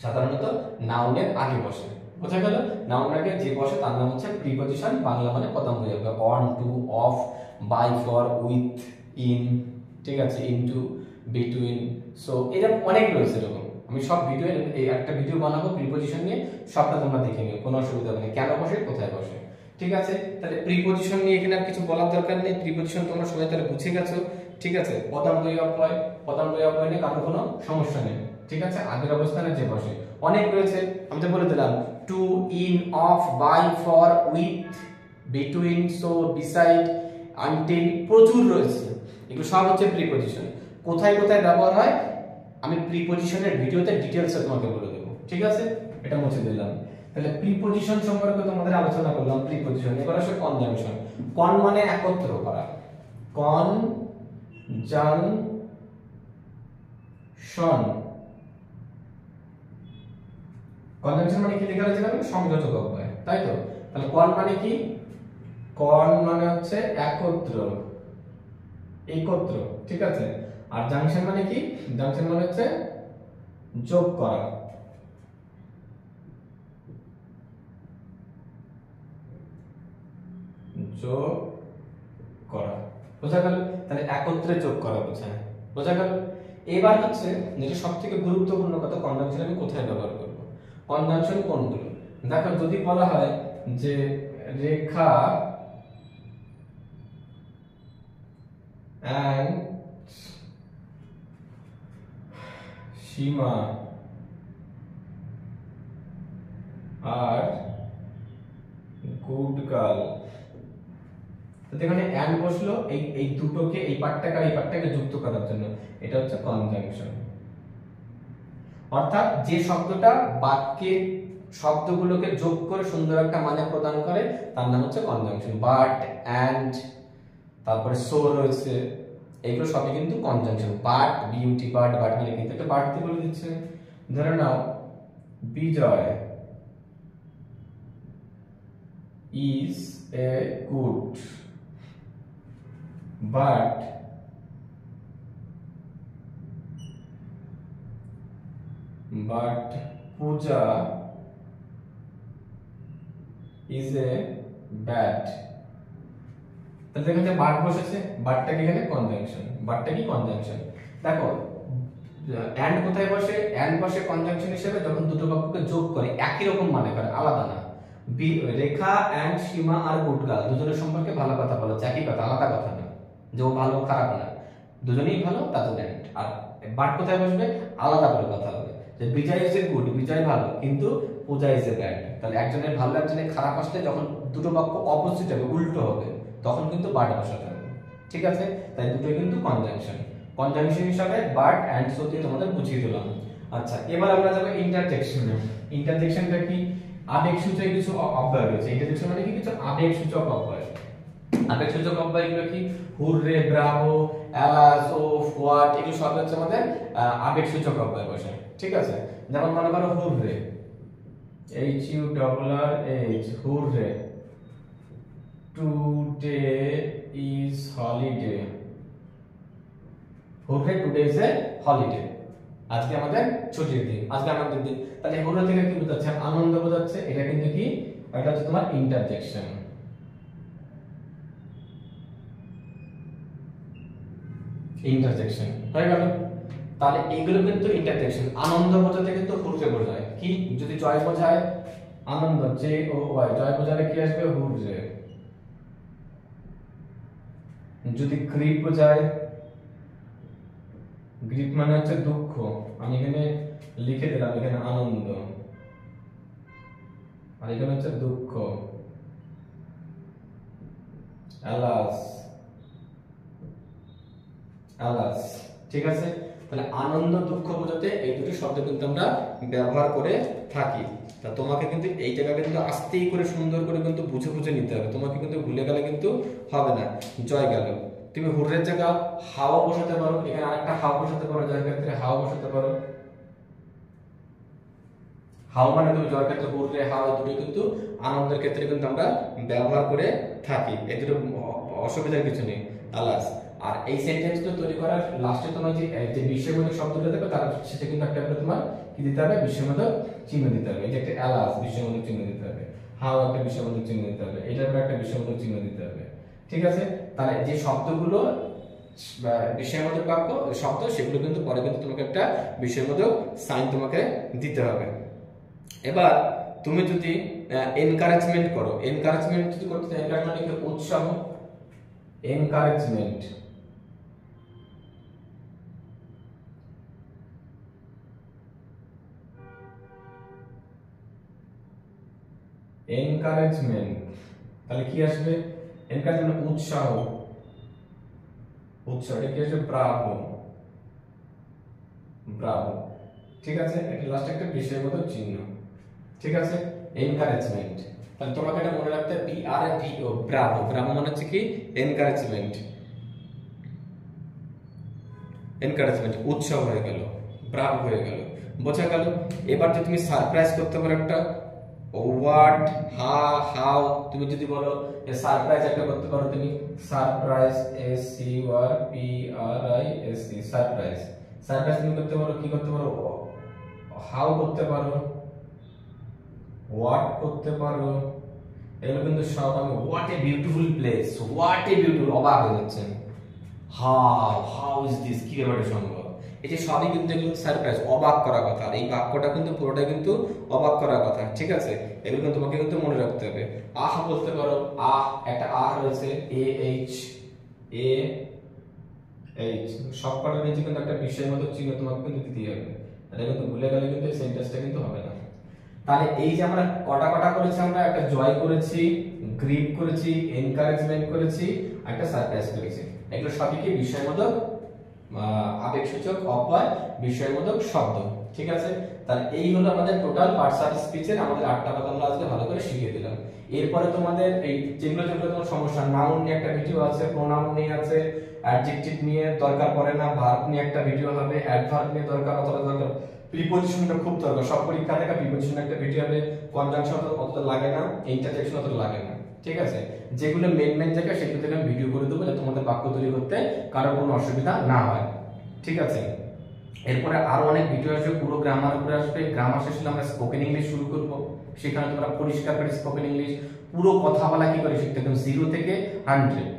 সাধারণত নাউনের আগে বসে। বোঝা গেল? নাউনের আগে যে বসে তার নাম হচ্ছে প্রিপজিশন, বাংলা মানে পদান্বয়ী অব্যয়। On, to, of, by, for, with, in, ঠিক আছে, ইনটু, বিটুইন, সো এরকম অনেক রয়েছে। এরকম আমি সব ভিডিও, এই একটা ভিডিও বানাবো প্রিপজিশন নিয়ে, সবটা তোমরা দেখে নিও, কোনো অসুবিধা নেই, কেন বসে কোথায় বসে। ঠিক আছে, তাহলে প্রিপজিশন নিয়ে এখানে আর কিছু বলার দরকার নেই, প্রিপজিশন তোমরা সবাই তাহলে বুঝে গেছো। ঠিক আছে, পদান্বয়ী অব্যয়, পদান্বয়ী অব্যয় নিয়ে কারো কোনো সমস্যা নেই। ঠিক আছে, আগের অবস্থানে যে বসে অনেক রয়েছে, আমি তো বলে দিলাম, to, in, of, by, for, with, between, so, beside, until, প্রচুর রয়েছে। এগুলো সব হচ্ছে প্রিপজিশন। কোথায় কোথায় ব্যবহার হয় আমি প্রিপজিশনের ভিডিওতে ডিটেইলসে তোমাকে বলে দেবো। ঠিক আছে, এটা মুছে দিলাম। তাহলে প্রিপজিশন সম্পর্কে তোমাদের আলোচনা করলাম, প্রিপজিশন। এবার আসে কনজাংশন। কন মানে একত্র করা, কনজাংশন, কনজাংশন মানে কি লেখা রয়েছে, সংযোজক অব্যয়, তাই তো? তাহলে কন মানে কি, কন মানে হচ্ছে একত্র, একত্র, ঠিক আছে। আর জাংশন মানে কি, জাংশন মানে হচ্ছে যোগ করা, যোগ করা। বোঝা গেল? তাহলে একত্রে যোগ করা বোঝায়। বোঝা গেল? এবার হচ্ছে যেটা সবথেকে গুরুত্বপূর্ণ কথা, কনজাংশন আমি কোথায় ব্যবহার করব। কনজাংশন কোনগুলো, দেখো যদি বলা হয় যে রেখা and সীমা আর গুড গার্ল, তো এখানে and বসলো এই দুটোকে, এই পার্টটাকে আর এই পার্টটাকে যুক্ত করার জন্য, এটা হচ্ছে কনজাংশন। অর্থাৎ যে শব্দটা বাক্যে শব্দগুলোকে যোগ করে সুন্দর একটা মানে প্রদান করে তার নাম হচ্ছে কনজাংশন। বাট, and, তারপরে সো রয়েছে, এইগুলো সবই কিন্তু conjunction. But, beauty, but, but মানে কিন্তু একটা বাড়তি বলে দিচ্ছে। ধরে নাও বিজয় is a good but Pooja is a bad, তাহলে এখানে বাট বসেছে, বাটটা কি এখানে কনজাংশন, বাটটা কি কনজাংশন। দেখো and কোথায় বসে, and বসে কনজাংশন হিসেবে যখন দুটো বাক্যকে যোগ করে, একই রকম মানে করে, আলাদা না। রেখা and সীমা আর গুড গার্ল দুজনের সম্পর্কে ভালো কথা বলা, একই কথা, আলাদা কথা না, যে ও ভালো খারাপ না, দুজনেই ভালো, তার জন্য and। আর বাট কোথায় বসবে, আলাদা করে কথা হবে, যে বিজয় ইজ এ গুড, বিজয় ভালো, কিন্তু পূজা ইজ এ ব্যাড। তাহলে একজনের ভালো একজনের খারাপ আসলে যখন দুটো বাক্য অপোজিট হবে, উল্টো হবে, তখন কিন্তু বাট বসাতে হবে। ঠিক আছে, তাই দুটোই কিন্তু কনজাংশন। কনজাংশন হিসাবে বাট এন্ড সো দিয়ে তোমাদের বুঝিয়ে দিলাম। আচ্ছা, এবার আমরা যাব ইন্টারজেকশনে। ইন্টারজেকশনটা কি, আবেগসূচক কিছু অব্যয় রয়েছে। ইন্টারজেকশন মানে কি, কিছু আবেগসূচক অব্যয়। আবেগসূচক অব্যয়গুলো কি, হুররে, ব্রাভো, অ্যালাস, ওফ, হোয়াট, এগুলো সব হচ্ছে আমাদের আবেগসূচক অব্যয় বসে। ঠিক আছে, যেমন মনে করো hurrah, HURRH, hurrah, today is holiday. Hurrah today is a holiday, আজকে আমাদের ছুটির দিন, আজকে আমাদের দিন। তাহলে হুররে থেকে কি বোঝাচ্ছে? আনন্দ বোঝাচ্ছে। এটা কিন্তু কি, এটা হচ্ছে তোমার ইন্টারজেকশন। ইন্টারজেকশন হয়ে গেল। তাহলে এইগুলো কিন্তু ইন্টারজেকশন। আনন্দ বোঝাতে কিন্তু হুররে বোঝায়। কি যদি জয় বোঝায় আনন্দ, জে ও ওয়াই, জয় বোঝালে কি আসবে? হুররে। যদি গ্রিপ বোঝায়, গ্রিপ মানে হচ্ছে দুঃখ, আমি এখানে লিখে দিলাম এখানে আনন্দ, আর এখানে হচ্ছে দুঃখ, আলাস, আলাস। ঠিক আছে, তাহলে আনন্দ দুঃখ বোঝাতে এই দুটি শব্দ কিন্তু আমরা ব্যবহার করে থাকি। তা তোমাকে কিন্তু এই জায়গাটা কিন্তু আস্তেই করে সুন্দর করে কিন্তু বুঝে বুঝে নিতে হবে, তোমাকে কিন্তু ভুলে গেলে কিন্তু হবে না। জয় গেল, তুমি হুররের জায়গা হাওয়া বসাতে পারো, এখানে আরেকটা হাওয়া বসাতে পারো, যার ক্ষেত্রে হাওয়া বসাতে পারো। হাওয়া মানে তুমি জয়ের ক্ষেত্রে হুররে হাওয়া দুটো কিন্তু আনন্দের ক্ষেত্রে কিন্তু আমরা ব্যবহার করে থাকি, এই দুটো অসুবিধার কিছু নেই। আলাস। আর এই সেন্টেন্সটা তৈরি করার লাস্টে তোমার যে বিশ্ববোধক শব্দটা দেবে তার সেটা কিন্তু একটা করে তোমার কি দিতে হবে? বিশ্ববোধক চিহ্ন দিতে হবে। এই যে একটা আলাস, বিশ্ববোধক চিহ্ন দিতে হবে। হাওয়া একটা বিশ্ববোধক চিহ্ন দিতে হবে। এটার পরে একটা বিশ্ববোধক চিহ্ন দিতে হবে। ঠিক আছে, তাহলে যে শব্দগুলো বিশ্ববোধক বাক্য শব্দ, সেগুলো কিন্তু পরে কিন্তু তোমাকে একটা বিশ্ববোধক সাইন তোমাকে দিতে হবে। এবার তুমি যদি এনকারেজমেন্ট করো, এনকারেজমেন্ট যদি করতে চাও, এনকারেজমেন্ট মানে উৎসাহ, এনকারেজমেন্ট। এনকারেজমেন্ট তাহলে কি আসবে? এনকারেজমেন্ট উৎসাহ, উৎসাহ। এটা কি আসবে? Bravo, Bravo. ঠিক আছে, এটা লাস্টে একটা বিশ্ববোধক চিহ্ন। ঠিক আছে, এনকারেজমেন্ট। তাহলে তোমাকে এটা মনে রাখতে হবে, BRAVO, ব্রাভো। ব্রাভো মানে হচ্ছে কি? এনকারেজমেন্ট, এনকারেজমেন্ট, উৎসাহ হয়ে গেল, ব্রাভো হয়ে গেল, বোঝা গেল। এবার যদি তুমি সারপ্রাইজ করতে পারো একটা হোয়াট, হাউ, তুমি যদি বলো সারপ্রাইজ একটা করতে পারো তুমি, সারপ্রাইজ, SURPRISE, সারপ্রাইজ। সারপ্রাইজ তুমি করতে পারো, কি করতে পারো? হাউ করতে পারো, হোয়াট করতে পারো। এগুলো কিন্তু সব আমি what a beautiful place, what a beautiful, অবাক হয়ে যাচ্ছেন। হাউ ইজ দিস, কি ব্যাপারটা সম্ভব? এই যে সবই কিন্তু এগুলো সারপ্রাইজ, অবাক করার কথা। আর এই বাক্যটা কিন্তু পুরোটা কিন্তু অবাক করার কথা। ঠিক আছে, এগুলো কিন্তু তোমাকে কিন্তু মনে রাখতে হবে। আহ বলতে পারো, আহ, একটা আহ রয়েছে, AH, সব কটার নিচে কিন্তু একটা বিষয়ের মতো চিহ্ন তোমাকে কিন্তু দিতে হবে। এটা কিন্তু ভুলে গেলে কিন্তু এই সেন্টেন্সটা কিন্তু হবে না। তাহলে এই যে আমরা কটা কটা করেছি, আমরা একটা জয় করেছি, গ্রিপ করেছি, এনকারেজমেন্ট করেছি, একটা সারপ্রাইজ করেছি। এগুলো সবই কি বিষয়বোধক, আবেগসূচক অপয়, বিষয়বোধক শব্দ। ঠিক আছে, তাহলে এই হলো আমাদের টোটাল পার্টস অফ স্পিচের আমাদের 8টা কথা আমরা আজকে ভালো করে শিখিয়ে দিলাম। এরপরে তোমাদের এই যেগুলো যেগুলো তোমার সমস্যা, নাউন নিয়ে একটা ভিডিও আছে, প্রোনাউন নিয়ে আছে, অ্যাডজেক্টিভ নিয়ে দরকার পড়ে না, ভার্ব নিয়ে একটা ভিডিও হবে, অ্যাডভার্ব নিয়ে দরকার, অতটা দরকার, প্রিপজিশনটা খুব দরকার। সব পরীক্ষা থেকে প্রিপজিশন একটা ভিডিও হবে, কনজাংশন অতটা লাগে না, ইন্টারজেকশন অতটা লাগে না। ঠিক আছে, যেগুলো মেন জায়গা সেগুলো থেকে আমি ভিডিও করে দেবো, যাতে তোমাদের বাক্য তৈরি করতে কারো কোনো অসুবিধা না হয়। ঠিক আছে, এরপরে আরো অনেক ভিডিও আসবে, পুরো গ্রামার উপরে আসবে। গ্রামার শেষ হলে আমরা স্পোকেন ইংলিশ শুরু করব, সেখানে তোমরা পরিষ্কার করে স্পোকেন ইংলিশ পুরো কথা বলা কি করে শিখতে হবে, 0 থেকে 100,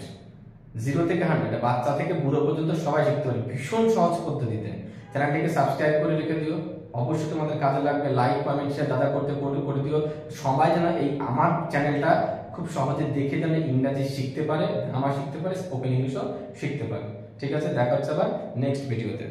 0 থেকে 100, বাচ্চা থেকে বুড়ো পর্যন্ত সবাই শিখতে পারে ভীষণ সহজ পদ্ধতিতে। চ্যানেলটিকে সাবস্ক্রাইব করে রেখে দিও, অবশ্যই তোমাদের কাজে লাগবে। লাইক, কমেন্ট, শেয়ার দাদা করে দিও। সবাই যেন এই আমার চ্যানেলটা খুব সহজে দেখে যেন ইংরেজি শিখতে পারে, গ্রামার শিখতে পারে, স্পোকেন ইংলিশও শিখতে পারে। ঠিক আছে, দেখা হচ্ছে আবার নেক্সট ভিডিওতে।